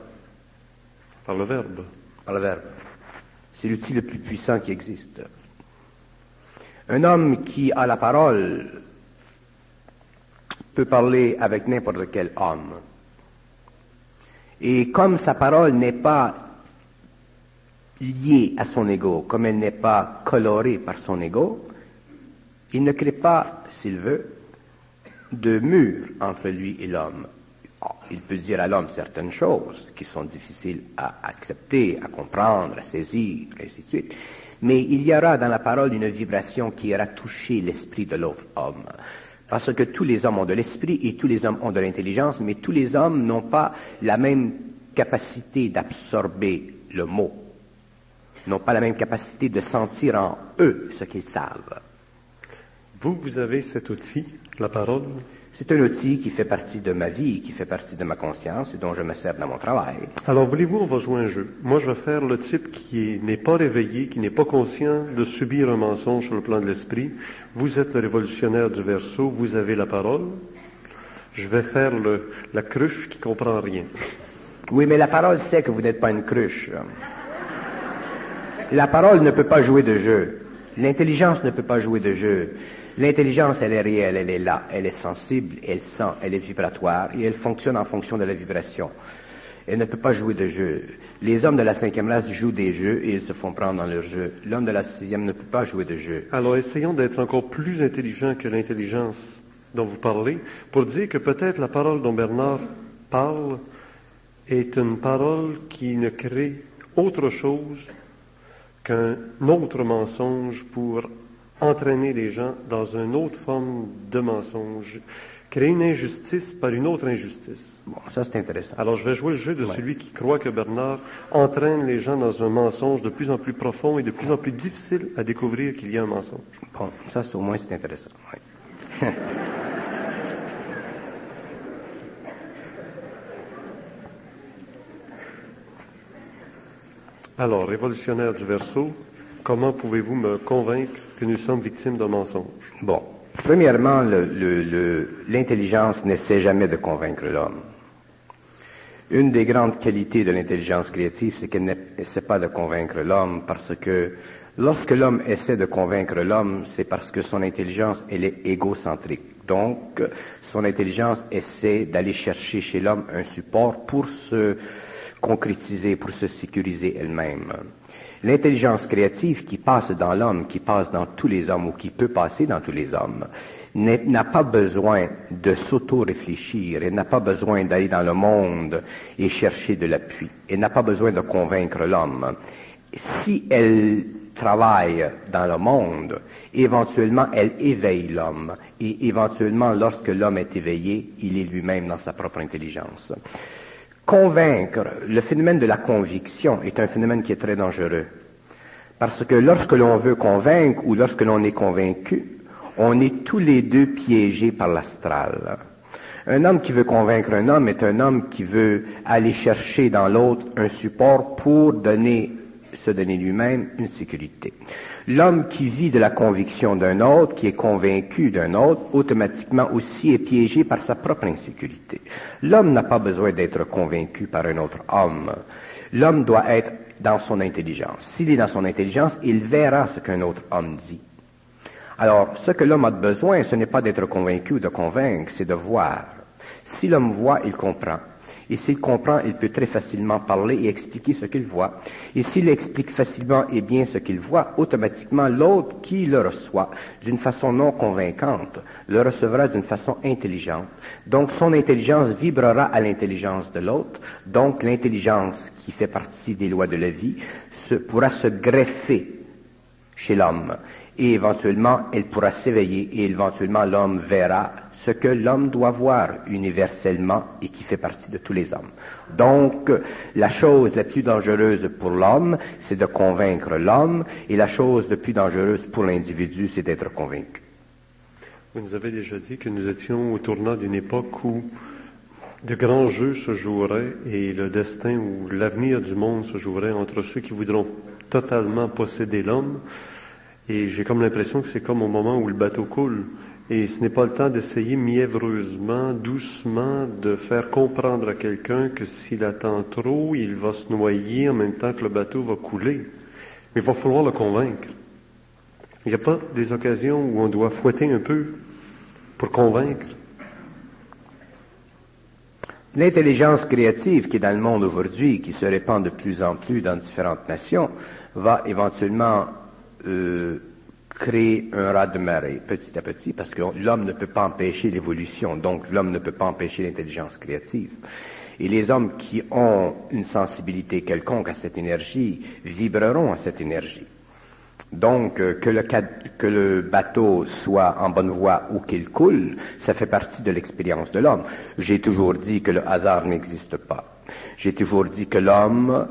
Par le verbe. Par le verbe. C'est l'outil le plus puissant qui existe. Un homme qui a la parole peut parler avec n'importe quel homme. Et comme sa parole n'est pas liée à son ego, comme elle n'est pas colorée par son ego, il ne crée pas, s'il veut, de mur entre lui et l'homme. Il peut dire à l'homme certaines choses qui sont difficiles à accepter, à comprendre, à saisir, et ainsi de suite. Mais il y aura dans la parole une vibration qui ira toucher l'esprit de l'autre homme. Parce que tous les hommes ont de l'esprit et tous les hommes ont de l'intelligence, mais tous les hommes n'ont pas la même capacité d'absorber le mot, n'ont pas la même capacité de sentir en eux ce qu'ils savent. Vous avez cet outil, la parole? C'est un outil qui fait partie de ma vie, qui fait partie de ma conscience et dont je me sers dans mon travail. Alors, voulez-vous, on va jouer un jeu. Moi, je vais faire le type qui n'est pas réveillé, qui n'est pas conscient de subir un mensonge sur le plan de l'esprit. Vous êtes le révolutionnaire du verso, vous avez la parole. Je vais faire la cruche qui comprend rien. Oui, mais la parole sait que vous n'êtes pas une cruche. La parole ne peut pas jouer de jeu. L'intelligence ne peut pas jouer de jeu. L'intelligence, elle est réelle, elle est là, elle est sensible, elle sent, elle est vibratoire et elle fonctionne en fonction de la vibration. Elle ne peut pas jouer de jeu. Les hommes de la 5e race jouent des jeux et ils se font prendre dans leur jeu. L'homme de la 6e ne peut pas jouer de jeu. Alors, essayons d'être encore plus intelligents que l'intelligence dont vous parlez pour dire que peut-être la parole dont Bernard parle est une parole qui ne crée autre chose qu'un autre mensonge pour entraîner les gens dans une autre forme de mensonge, créer une injustice par une autre injustice. Bon, ça c'est intéressant. Alors je vais jouer le jeu de celui qui croit que Bernard entraîne les gens dans un mensonge de plus en plus profond et de plus en plus difficile à découvrir qu'il y a un mensonge. Bon, ça au moins c'est intéressant. Oui. Alors, révolutionnaire du verso, comment pouvez-vous me convaincre que nous sommes victimes d'un mensonge? Bon, premièrement, l'intelligence n'essaie jamais de convaincre l'homme. Une des grandes qualités de l'intelligence créative, c'est qu'elle n'essaie pas de convaincre l'homme parce que lorsque l'homme essaie de convaincre l'homme, c'est parce que son intelligence, elle est égocentrique. Donc, son intelligence essaie d'aller chercher chez l'homme un support pour se concrétiser, pour se sécuriser elle-même. L'intelligence créative qui passe dans l'homme, qui passe dans tous les hommes ou qui peut passer dans tous les hommes, n'a pas besoin de s'auto-réfléchir, elle n'a pas besoin d'aller dans le monde et chercher de l'appui, elle n'a pas besoin de convaincre l'homme. Si elle travaille dans le monde, éventuellement elle éveille l'homme, et éventuellement lorsque l'homme est éveillé, il est lui-même dans sa propre intelligence. Convaincre, le phénomène de la conviction est un phénomène qui est très dangereux, parce que lorsque l'on veut convaincre ou lorsque l'on est convaincu, on est tous les deux piégés par l'astral. Un homme qui veut convaincre un homme est un homme qui veut aller chercher dans l'autre un support pour se donner lui-même une sécurité. L'homme qui vit de la conviction d'un autre, qui est convaincu d'un autre, automatiquement aussi est piégé par sa propre insécurité. L'homme n'a pas besoin d'être convaincu par un autre homme. L'homme doit être dans son intelligence. S'il est dans son intelligence, il verra ce qu'un autre homme dit. Alors, ce que l'homme a besoin, ce n'est pas d'être convaincu ou de convaincre, c'est de voir. Si l'homme voit, il comprend. Et s'il comprend, il peut très facilement parler et expliquer ce qu'il voit. Et s'il explique facilement et bien ce qu'il voit, automatiquement l'autre qui le reçoit d'une façon non convaincante, le recevra d'une façon intelligente. Donc son intelligence vibrera à l'intelligence de l'autre. Donc l'intelligence qui fait partie des lois de la vie pourra se greffer chez l'homme. Et éventuellement, elle pourra s'éveiller et éventuellement l'homme verra ce que l'homme doit voir universellement et qui fait partie de tous les hommes. Donc, la chose la plus dangereuse pour l'homme, c'est de convaincre l'homme, et la chose la plus dangereuse pour l'individu, c'est d'être convaincu. Vous nous avez déjà dit que nous étions au tournant d'une époque où de grands jeux se joueraient et le destin ou l'avenir du monde se jouerait entre ceux qui voudront totalement posséder l'homme. Et j'ai comme l'impression que c'est comme au moment où le bateau coule. Et ce n'est pas le temps d'essayer mièvreusement, doucement, de faire comprendre à quelqu'un que s'il attend trop, il va se noyer en même temps que le bateau va couler. Mais il va falloir le convaincre. Il n'y a pas des occasions où on doit fouetter un peu pour convaincre. L'intelligence créative qui est dans le monde aujourd'hui, qui se répand de plus en plus dans différentes nations, va éventuellement créer un raz-de-marée petit à petit, parce que l'homme ne peut pas empêcher l'évolution, donc l'homme ne peut pas empêcher l'intelligence créative. Et les hommes qui ont une sensibilité quelconque à cette énergie vibreront à cette énergie. Donc, que le bateau soit en bonne voie ou qu'il coule, ça fait partie de l'expérience de l'homme. J'ai toujours dit que le hasard n'existe pas. J'ai toujours dit que l'homme,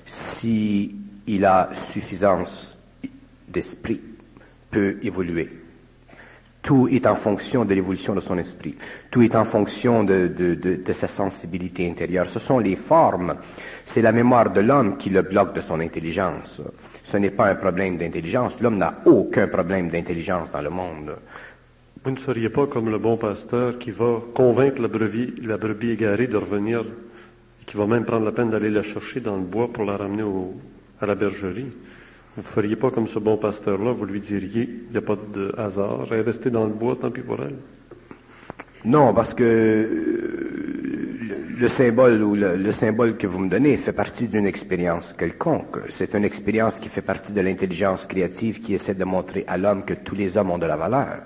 si il a suffisance d'esprit, peut évoluer. Tout est en fonction de l'évolution de son esprit. Tout est en fonction de sa sensibilité intérieure. Ce sont les formes. C'est la mémoire de l'homme qui le bloque de son intelligence. Ce n'est pas un problème d'intelligence. L'homme n'a aucun problème d'intelligence dans le monde. Vous ne seriez pas comme le bon pasteur qui va convaincre la brebis égarée de revenir et qui va même prendre la peine d'aller la chercher dans le bois pour la ramener à la bergerie. Vous ne feriez pas comme ce bon pasteur-là, vous lui diriez, il n'y a pas de hasard, elle est restée dans le bois, tant pis pour elle. Non, parce que le symbole que vous me donnez fait partie d'une expérience quelconque. C'est une expérience qui fait partie de l'intelligence créative qui essaie de montrer à l'homme que tous les hommes ont de la valeur.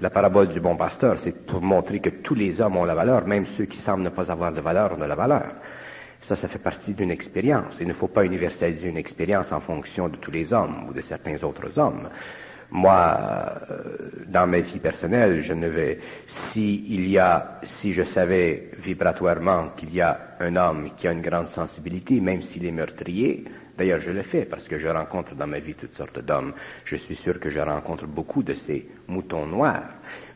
La parabole du bon pasteur, c'est pour montrer que tous les hommes ont la valeur, même ceux qui semblent ne pas avoir de valeur ont de la valeur. Ça fait partie d'une expérience. Il ne faut pas universaliser une expérience en fonction de tous les hommes ou de certains autres hommes. Moi, dans ma vie personnelle, si je savais vibratoirement qu'il y a un homme qui a une grande sensibilité, même s'il est meurtrier, d'ailleurs je le fais parce que je rencontre dans ma vie toutes sortes d'hommes. Je suis sûr que je rencontre beaucoup de ces moutons noirs,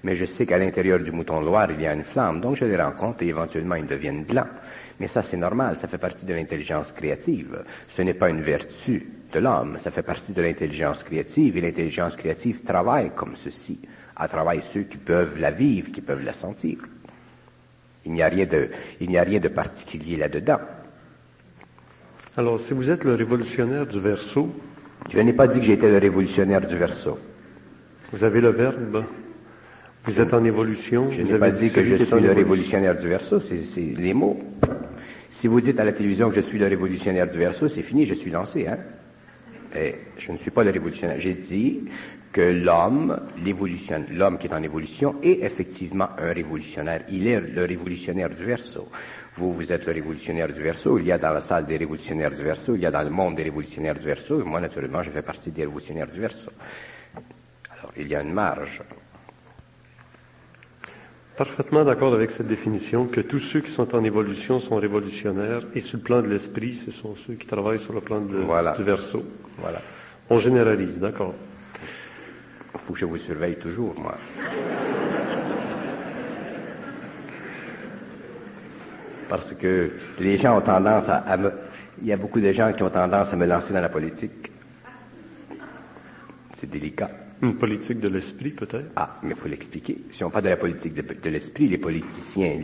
mais je sais qu'à l'intérieur du mouton noir, il y a une flamme, donc je les rencontre et éventuellement ils deviennent blancs. Mais ça, c'est normal, ça fait partie de l'intelligence créative. Ce n'est pas une vertu de l'homme, ça fait partie de l'intelligence créative, et l'intelligence créative travaille comme ceci, à travers ceux qui peuvent la vivre, qui peuvent la sentir. Il n'y a rien de particulier là-dedans. Alors, si vous êtes le révolutionnaire du Verseau... Je n'ai pas dit que j'étais le révolutionnaire du Verseau. Vous avez le verbe... Vous êtes en évolution. Je n'ai pas dit que je suis le révolutionnaire du Verseau, c'est les mots. Si vous dites à la télévision que je suis le révolutionnaire du verso, c'est fini, je suis lancé, hein? Et je ne suis pas le révolutionnaire. J'ai dit que l'homme qui est en évolution est effectivement un révolutionnaire. Il est le révolutionnaire du verso. Vous êtes le révolutionnaire du verso. Il y a dans la salle des révolutionnaires du verso. Il y a dans le monde des révolutionnaires du verso. Et moi, naturellement, je fais partie des révolutionnaires du verso. Alors, il y a une marge. Parfaitement d'accord avec cette définition que tous ceux qui sont en évolution sont révolutionnaires et sur le plan de l'esprit, ce sont ceux qui travaillent sur le plan du verso. Voilà. On généralise, d'accord. Il faut que je vous surveille toujours, moi. Parce que les gens ont tendance il y a beaucoup de gens qui ont tendance à me lancer dans la politique. C'est délicat. Une politique de l'esprit, peut-être? Ah, mais il faut l'expliquer. Si on parle de la politique de l'esprit, les politiciens,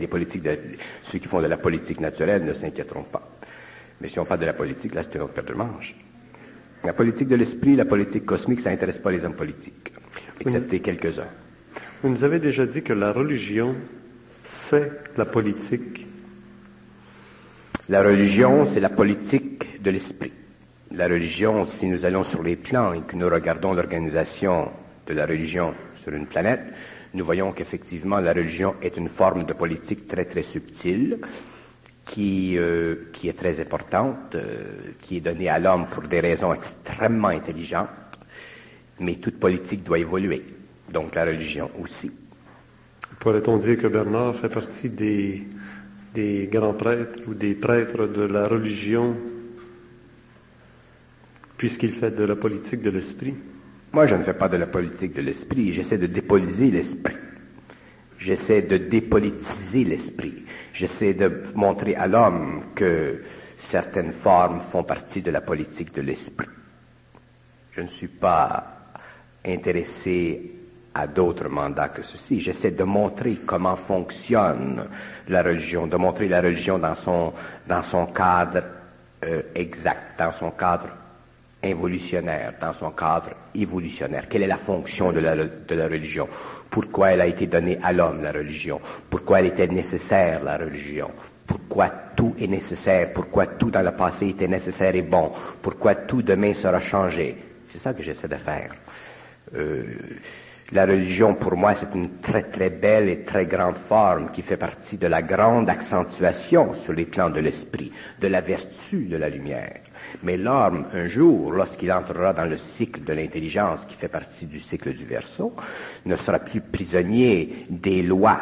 ceux qui font de la politique naturelle ne s'inquiéteront pas. Mais si on parle de la politique, là, c'est une autre paire de manches. La politique de l'esprit, la politique cosmique, ça n'intéresse pas les hommes politiques, excepté quelques-uns. Vous nous avez déjà dit que la religion, c'est la politique. La religion, c'est la politique de l'esprit. La religion, si nous allons sur les plans et que nous regardons l'organisation de la religion sur une planète, nous voyons qu'effectivement la religion est une forme de politique très très subtile qui est très importante, qui est donnée à l'homme pour des raisons extrêmement intelligentes, mais toute politique doit évoluer, donc la religion aussi. Pourrait-on dire que Bernard fait partie des grands prêtres ou des prêtres de la religion puisqu'il fait de la politique de l'esprit? Moi, je ne fais pas de la politique de l'esprit. J'essaie de dépoliser l'esprit. J'essaie de dépolitiser l'esprit. J'essaie de montrer à l'homme que certaines formes font partie de la politique de l'esprit. Je ne suis pas intéressé à d'autres mandats que ceci. J'essaie de montrer comment fonctionne la religion, de montrer la religion dans son cadre exact, dans son cadre involutionnaire, dans son cadre évolutionnaire. Quelle est la fonction de la religion? Pourquoi elle a été donnée à l'homme, la religion? Pourquoi elle était nécessaire, la religion? Pourquoi tout est nécessaire? Pourquoi tout dans le passé était nécessaire et bon? Pourquoi tout demain sera changé? C'est ça que j'essaie de faire. La religion, pour moi, c'est une très très belle et très grande forme qui fait partie de la grande accentuation sur les plans de l'esprit, de la vertu de la lumière. Mais l'homme, un jour, lorsqu'il entrera dans le cycle de l'intelligence qui fait partie du cycle du Verseau, ne sera plus prisonnier des lois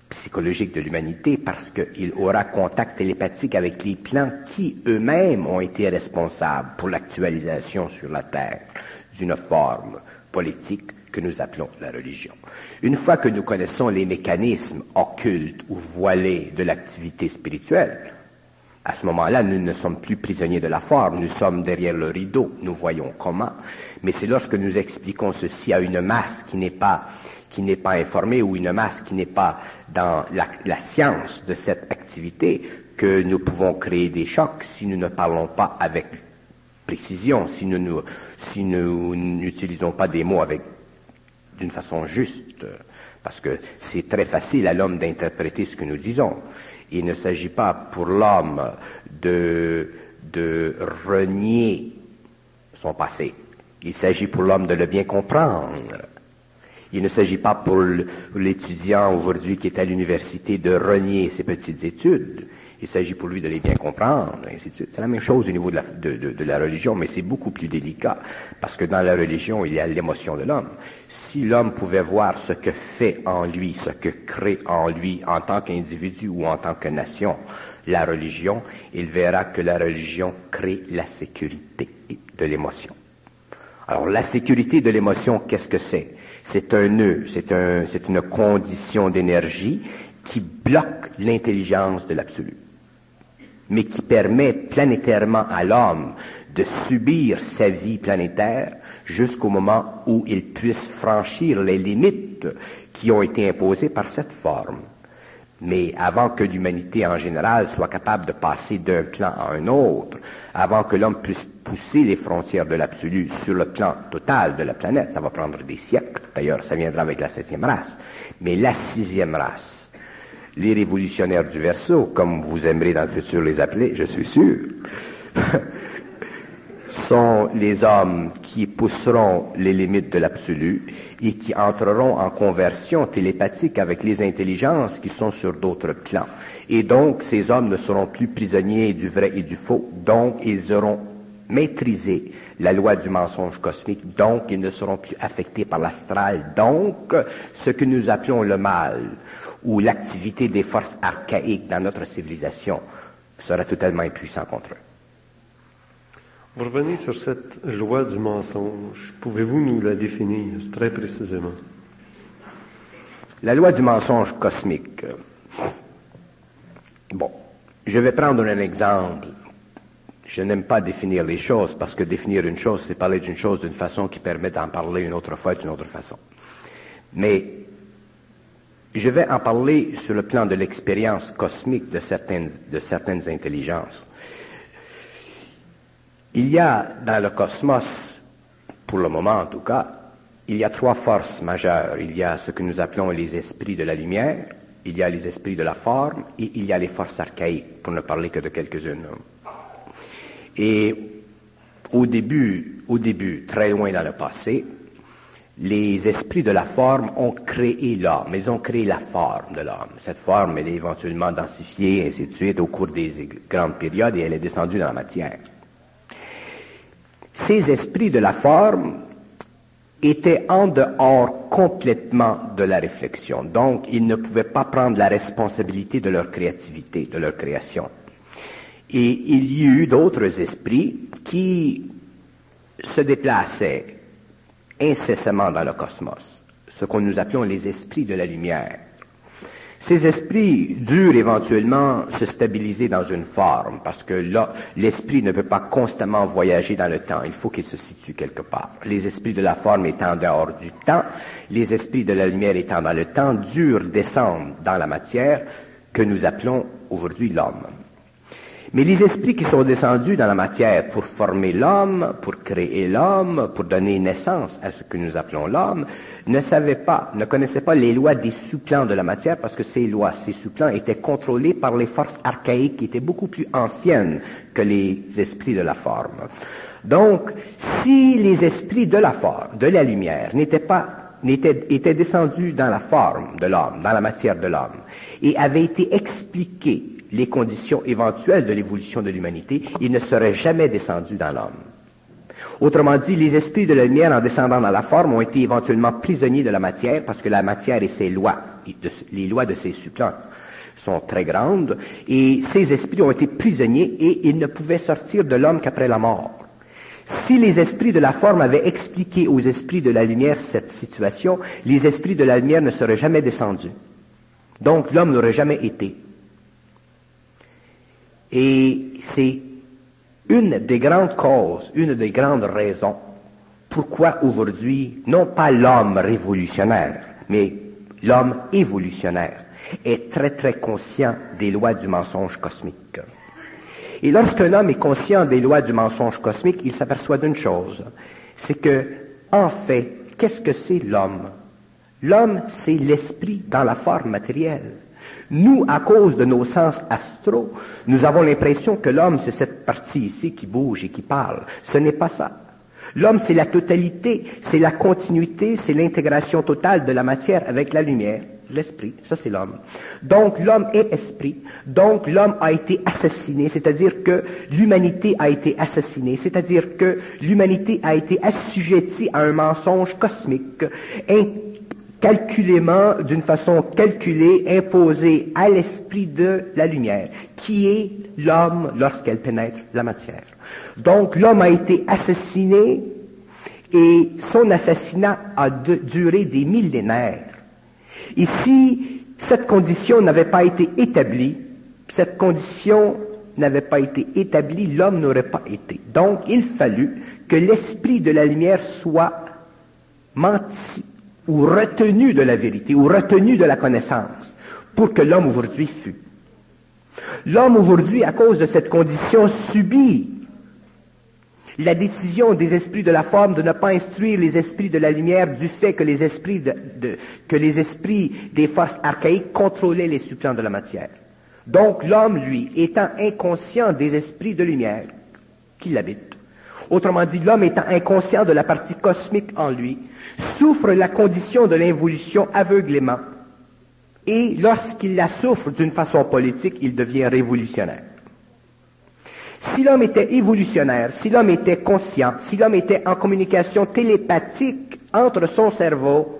psychologiques de l'humanité parce qu'il aura contact télépathique avec les plans qui eux-mêmes ont été responsables pour l'actualisation sur la Terre d'une forme politique que nous appelons la religion. Une fois que nous connaissons les mécanismes occultes ou voilés de l'activité spirituelle, à ce moment-là, nous ne sommes plus prisonniers de la forme, nous sommes derrière le rideau, nous voyons comment. Mais c'est lorsque nous expliquons ceci à une masse qui n'est pas informée ou une masse qui n'est pas dans la science de cette activité que nous pouvons créer des chocs si nous ne parlons pas avec précision, si nous n'utilisons pas des mots d'une façon juste. Parce que c'est très facile à l'homme d'interpréter ce que nous disons. Il ne s'agit pas pour l'homme de renier son passé. Il s'agit pour l'homme de le bien comprendre. Il ne s'agit pas pour l'étudiant aujourd'hui qui est à l'université de renier ses petites études. Il s'agit pour lui de les bien comprendre, et ainsi de suite. C'est la même chose au niveau de la religion, mais c'est beaucoup plus délicat, parce que dans la religion, il y a l'émotion de l'homme. Si l'homme pouvait voir ce que fait en lui, ce que crée en lui, en tant qu'individu ou en tant que nation, la religion, il verra que la religion crée la sécurité de l'émotion. Alors, la sécurité de l'émotion, qu'est-ce que c'est? C'est un nœud, c'est une condition d'énergie qui bloque l'intelligence de l'absolu, mais qui permet planétairement à l'homme de subir sa vie planétaire jusqu'au moment où il puisse franchir les limites qui ont été imposées par cette forme. Mais avant que l'humanité en général soit capable de passer d'un plan à un autre, avant que l'homme puisse pousser les frontières de l'absolu sur le plan total de la planète, ça va prendre des siècles. D'ailleurs, ça viendra avec la 7e race. Mais la 6e race, Les révolutionnaires du Verseau, comme vous aimerez dans le futur les appeler, je suis sûr, sont les hommes qui pousseront les limites de l'absolu et qui entreront en conversion télépathique avec les intelligences qui sont sur d'autres plans. Et donc, ces hommes ne seront plus prisonniers du vrai et du faux, donc ils auront maîtrisé la loi du mensonge cosmique, donc ils ne seront plus affectés par l'astral, donc ce que nous appelons le mal ou l'activité des forces archaïques dans notre civilisation sera totalement impuissant contre eux. Vous revenez sur cette loi du mensonge. Pouvez-vous nous la définir très précisément? La loi du mensonge cosmique. Bon, je vais prendre un exemple. Je n'aime pas définir les choses parce que définir une chose, c'est parler d'une chose d'une façon qui permet d'en parler une autre fois d'une autre façon. Mais je vais en parler sur le plan de l'expérience cosmique de certaines intelligences. Il y a dans le cosmos, pour le moment en tout cas, il y a trois forces majeures. Il y a ce que nous appelons les esprits de la lumière, il y a les esprits de la forme et il y a les forces archaïques, pour ne parler que de quelques-unes. Et au début, très loin dans le passé, les esprits de la forme ont créé l'homme, ils ont créé la forme de l'homme. Cette forme, elle est éventuellement densifiée, ainsi de suite, au cours des grandes périodes, et elle est descendue dans la matière. Ces esprits de la forme étaient en dehors complètement de la réflexion. Donc, ils ne pouvaient pas prendre la responsabilité de leur créativité, de leur création. Et il y eut d'autres esprits qui se déplaçaient incessamment dans le cosmos, ce que nous appelons les esprits de la lumière. Ces esprits durent éventuellement se stabiliser dans une forme, parce que là, l'esprit ne peut pas constamment voyager dans le temps, il faut qu'il se situe quelque part. Les esprits de la forme étant dehors du temps, les esprits de la lumière étant dans le temps, durent descendre dans la matière que nous appelons aujourd'hui l'homme. Mais les esprits qui sont descendus dans la matière pour former l'homme, pour créer l'homme, pour donner naissance à ce que nous appelons l'homme, ne connaissaient pas les lois des sous-plans de la matière parce que ces lois, ces sous-plans étaient contrôlés par les forces archaïques qui étaient beaucoup plus anciennes que les esprits de la forme. Donc, si les esprits de la forme, de la lumière, étaient descendus dans la forme de l'homme, dans la matière de l'homme, et avaient été expliqués les conditions éventuelles de l'évolution de l'humanité, ils ne seraient jamais descendus dans l'homme. Autrement dit, les esprits de la lumière, en descendant dans la forme, ont été éventuellement prisonniers de la matière, parce que la matière et ses lois, les lois de ses sous-plans, sont très grandes, et ces esprits ont été prisonniers et ils ne pouvaient sortir de l'homme qu'après la mort. Si les esprits de la forme avaient expliqué aux esprits de la lumière cette situation, les esprits de la lumière ne seraient jamais descendus. Donc l'homme n'aurait jamais été. Et c'est une des grandes causes, une des grandes raisons pourquoi aujourd'hui, non pas l'homme révolutionnaire, mais l'homme évolutionnaire est très très conscient des lois du mensonge cosmique. Et lorsqu'un homme est conscient des lois du mensonge cosmique, il s'aperçoit d'une chose, c'est que, en fait, qu'est-ce que c'est l'homme? L'homme, c'est l'esprit dans la forme matérielle. Nous, à cause de nos sens astraux, nous avons l'impression que l'homme, c'est cette partie ici qui bouge et qui parle. Ce n'est pas ça. L'homme, c'est la totalité, c'est la continuité, c'est l'intégration totale de la matière avec la lumière, l'esprit. Ça, c'est l'homme. Donc, l'homme est esprit. Donc, l'homme a été assassiné, c'est-à-dire que l'humanité a été assassinée, c'est-à-dire que l'humanité a été assujettie à un mensonge cosmique, calculément, d'une façon calculée, imposée à l'esprit de la lumière, qui est l'homme lorsqu'elle pénètre la matière. Donc, l'homme a été assassiné et son assassinat a duré des millénaires. Et si cette condition n'avait pas été établie, l'homme n'aurait pas été. Donc, il fallut que l'esprit de la lumière soit menti, ou retenu de la vérité, ou retenu de la connaissance, pour que l'homme aujourd'hui fût. L'homme aujourd'hui, à cause de cette condition, subit La décision des esprits de la forme de ne pas instruire les esprits de la lumière du fait que les esprits, que les esprits des forces archaïques contrôlaient les supplants de la matière. Donc l'homme, lui, étant inconscient des esprits de lumière qui l'habitent, autrement dit, l'homme étant inconscient de la partie cosmique en lui, souffre la condition de l'involution aveuglément, et lorsqu'il la souffre d'une façon politique, il devient révolutionnaire. Si l'homme était évolutionnaire, si l'homme était conscient, si l'homme était en communication télépathique entre son cerveau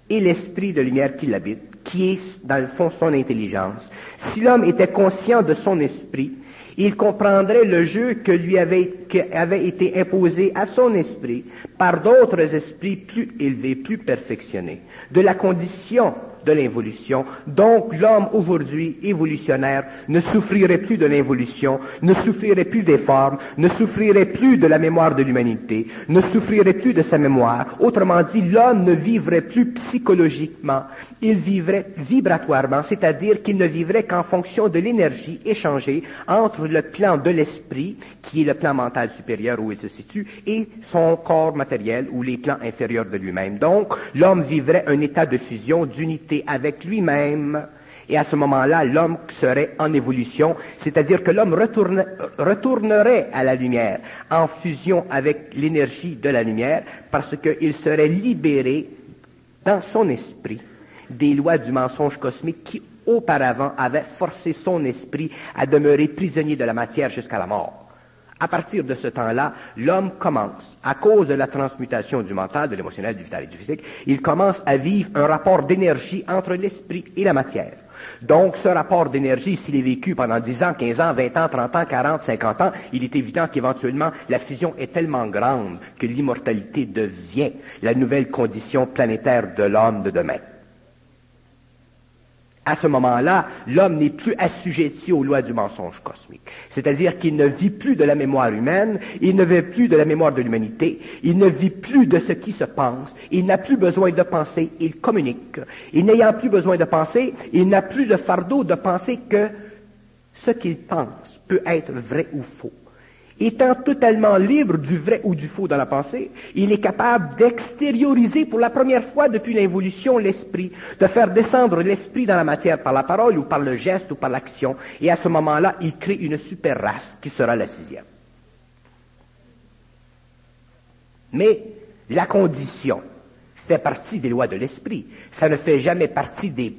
et l'esprit de lumière qui l'habite, qui est dans le fond son intelligence, si l'homme était conscient de son esprit, il comprendrait le jeu qui avait été imposé à son esprit par d'autres esprits plus élevés, plus perfectionnés, de la condition de l'involution. Donc, l'homme aujourd'hui évolutionnaire ne souffrirait plus de l'involution, ne souffrirait plus des formes, ne souffrirait plus de la mémoire de l'humanité, ne souffrirait plus de sa mémoire. Autrement dit, l'homme ne vivrait plus psychologiquement, il vivrait vibratoirement, c'est-à-dire qu'il ne vivrait qu'en fonction de l'énergie échangée entre le plan de l'esprit, qui est le plan mental supérieur où il se situe, et son corps matériel ou les plans inférieurs de lui-même. Donc, l'homme vivrait un état de fusion, d'unité avec lui-même, et à ce moment-là, l'homme serait en évolution, c'est-à-dire que l'homme retournerait à la lumière, en fusion avec l'énergie de la lumière, parce qu'il serait libéré dans son esprit des lois du mensonge cosmique qui, auparavant, avaient forcé son esprit à demeurer prisonnier de la matière jusqu'à la mort. À partir de ce temps-là, l'homme commence, à cause de la transmutation du mental, de l'émotionnel, du vital et du physique, il commence à vivre un rapport d'énergie entre l'esprit et la matière. Donc, ce rapport d'énergie, s'il est vécu pendant 10 ans, 15 ans, 20 ans, 30 ans, 40, 50 ans, il est évident qu'éventuellement, la fusion est tellement grande que l'immortalité devient la nouvelle condition planétaire de l'homme de demain. À ce moment-là, l'homme n'est plus assujetti aux lois du mensonge cosmique. C'est-à-dire qu'il ne vit plus de la mémoire humaine, il ne vit plus de la mémoire de l'humanité, il ne vit plus de ce qui se pense, il n'a plus besoin de penser, il communique. Et n'ayant plus besoin de penser, il n'a plus le fardeau de penser que ce qu'il pense peut être vrai ou faux. Étant totalement libre du vrai ou du faux dans la pensée, il est capable d'extérioriser pour la première fois depuis l'involution l'esprit, de faire descendre l'esprit dans la matière par la parole ou par le geste ou par l'action. Et à ce moment-là, il crée une super race qui sera la 6e. Mais la condition fait partie des lois de l'esprit. Ça ne fait jamais partie des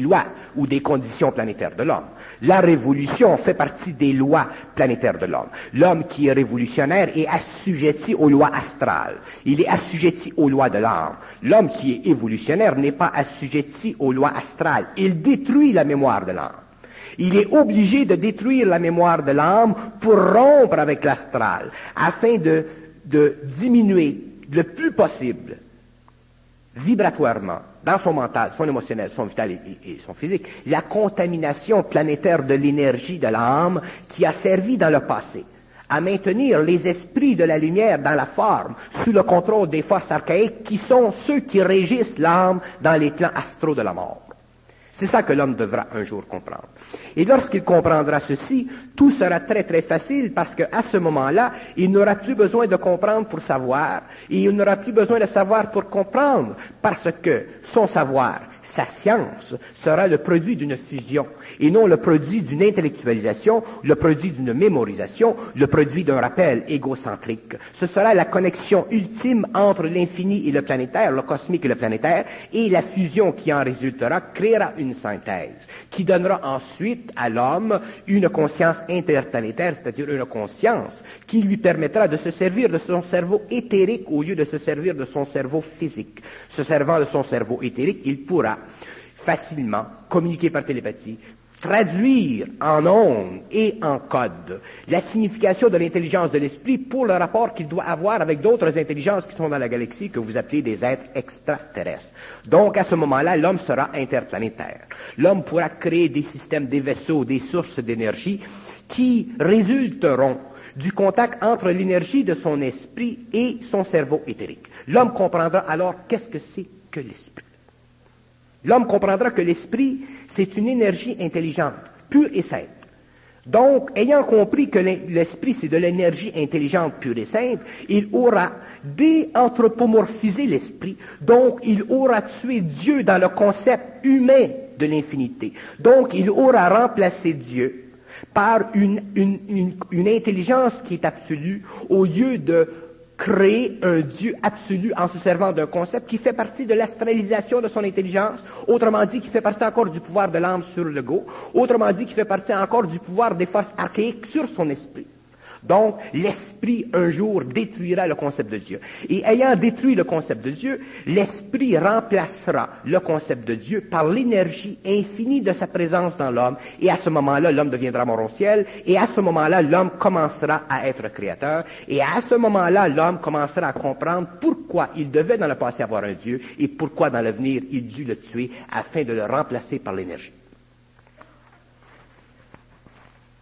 lois ou des conditions planétaires de l'homme. La révolution fait partie des lois planétaires de l'homme. L'homme qui est révolutionnaire est assujetti aux lois astrales. Il est assujetti aux lois de l'âme. L'homme qui est évolutionnaire n'est pas assujetti aux lois astrales. Il détruit la mémoire de l'âme. Il est obligé de détruire la mémoire de l'âme pour rompre avec l'astral, afin de diminuer le plus possible, vibratoirement, dans son mental, son émotionnel, son vital et son physique, la contamination planétaire de l'énergie de l'âme qui a servi dans le passé à maintenir les esprits de la lumière dans la forme, sous le contrôle des forces archaïques qui sont ceux qui régissent l'âme dans les plans astraux de la mort. C'est ça que l'homme devra un jour comprendre. Et lorsqu'il comprendra ceci, tout sera très très facile parce qu'à ce moment-là, il n'aura plus besoin de comprendre pour savoir et il n'aura plus besoin de savoir pour comprendre parce que son savoir, sa science, sera le produit d'une fusion et non le produit d'une intellectualisation, le produit d'une mémorisation, le produit d'un rappel égocentrique. Ce sera la connexion ultime entre l'infini et le planétaire, le cosmique et le planétaire, et la fusion qui en résultera créera une synthèse qui donnera ensuite à l'homme une conscience interplanétaire, c'est-à-dire une conscience qui lui permettra de se servir de son cerveau éthérique au lieu de se servir de son cerveau physique. Se servant de son cerveau éthérique, il pourra facilement communiquer par télépathie, traduire en ondes et en code la signification de l'intelligence de l'esprit pour le rapport qu'il doit avoir avec d'autres intelligences qui sont dans la galaxie que vous appelez des êtres extraterrestres. Donc, à ce moment-là, l'homme sera interplanétaire. L'homme pourra créer des systèmes, des vaisseaux, des sources d'énergie qui résulteront du contact entre l'énergie de son esprit et son cerveau éthérique. L'homme comprendra alors qu'est-ce que c'est que l'esprit. L'homme comprendra que l'esprit, c'est une énergie intelligente, pure et simple, Donc, ayant compris que l'esprit, c'est de l'énergie intelligente pure et simple, il aura déanthropomorphisé l'esprit. Donc, il aura tué Dieu dans le concept humain de l'infinité. Donc, il aura remplacé Dieu par une intelligence qui est absolue, au lieu de créer un Dieu absolu en se servant d'un concept qui fait partie de l'astralisation de son intelligence, autrement dit, qui fait partie encore du pouvoir de l'âme sur l'ego, autrement dit, qui fait partie encore du pouvoir des forces archaïques sur son esprit. Donc, l'esprit, un jour, détruira le concept de Dieu. Et ayant détruit le concept de Dieu, l'esprit remplacera le concept de Dieu par l'énergie infinie de sa présence dans l'homme. Et à ce moment-là, l'homme deviendra morontiel. Et à ce moment-là, l'homme commencera à être créateur. Et à ce moment-là, l'homme commencera à comprendre pourquoi il devait dans le passé avoir un Dieu et pourquoi dans l'avenir il dut le tuer afin de le remplacer par l'énergie.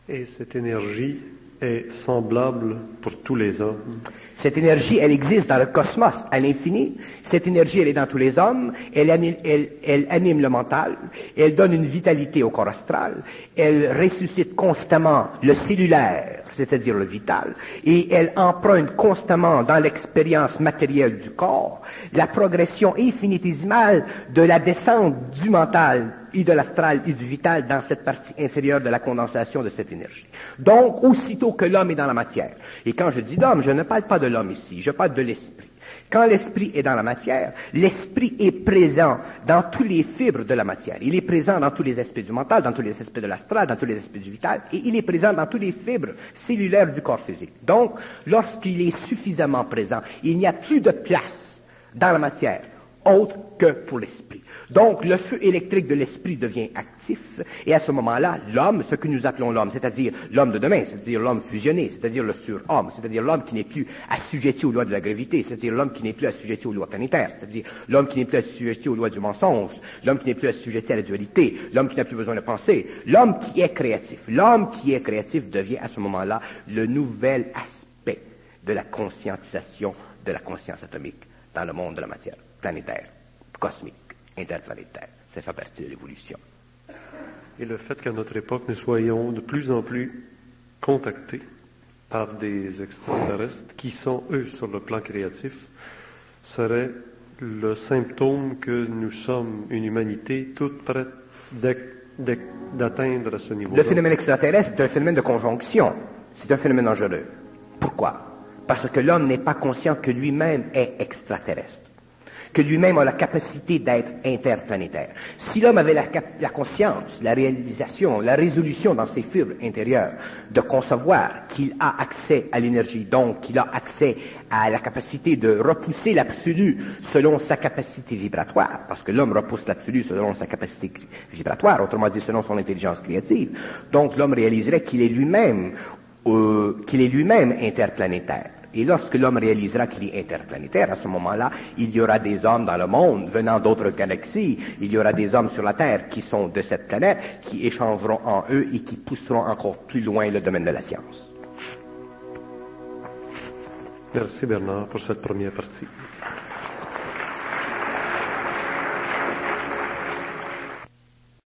Et cette énergie est semblable pour tous les hommes. Cette énergie, elle existe dans le cosmos, à l'infini. Cette énergie, elle est dans tous les hommes. Elle anime le mental. Elle donne une vitalité au corps astral. Elle ressuscite constamment le cellulaire, c'est-à-dire le vital. Et elle emprunte constamment dans l'expérience matérielle du corps la progression infinitésimale de la descente du mental et de l'astral et du vital dans cette partie inférieure de la condensation de cette énergie. Donc, aussitôt que l'homme est dans la matière, et quand je dis l'homme, je ne parle pas de l'homme ici, je parle de l'esprit. Quand l'esprit est dans la matière, l'esprit est présent dans tous les fibres de la matière. Il est présent dans tous les aspects du mental, dans tous les aspects de l'astral, dans tous les aspects du vital, et il est présent dans tous les fibres cellulaires du corps physique. Donc, lorsqu'il est suffisamment présent, il n'y a plus de place dans la matière, autre que pour l'esprit. Donc, le feu électrique de l'esprit devient actif, et à ce moment-là, l'homme, ce que nous appelons l'homme, c'est-à-dire l'homme de demain, c'est-à-dire l'homme fusionné, c'est-à-dire le surhomme, c'est-à-dire l'homme qui n'est plus assujetti aux lois de la gravité, c'est-à-dire l'homme qui n'est plus assujetti aux lois planétaires, c'est-à-dire l'homme qui n'est plus assujetti aux lois du mensonge, l'homme qui n'est plus assujetti à la dualité, l'homme qui n'a plus besoin de penser, l'homme qui est créatif. L'homme qui est créatif devient à ce moment-là le nouvel aspect de la conscientisation de la conscience atomique dans le monde de la matière planétaire, cosmique, interplanétaire. Ça fait partie de l'évolution. Et le fait qu'à notre époque, nous soyons de plus en plus contactés par des extraterrestres qui sont, eux, sur le plan créatif, serait le symptôme que nous sommes une humanité toute prête d'atteindre à ce niveau-là. Le phénomène extraterrestre est un phénomène de conjonction. C'est un phénomène dangereux. Pourquoi? Parce que l'homme n'est pas conscient que lui-même est extraterrestre, que lui-même a la capacité d'être interplanétaire. Si l'homme avait la conscience, la réalisation, la résolution dans ses fibres intérieures de concevoir qu'il a accès à l'énergie, donc qu'il a accès à la capacité de repousser l'absolu selon sa capacité vibratoire, parce que l'homme repousse l'absolu selon sa capacité vibratoire, autrement dit selon son intelligence créative, donc l'homme réaliserait qu'il est lui-même interplanétaire. Et lorsque l'homme réalisera qu'il est interplanétaire, à ce moment-là, il y aura des hommes dans le monde venant d'autres galaxies, il y aura des hommes sur la Terre qui sont de cette planète, qui échangeront en eux et qui pousseront encore plus loin le domaine de la science. Merci Bernard pour cette première partie.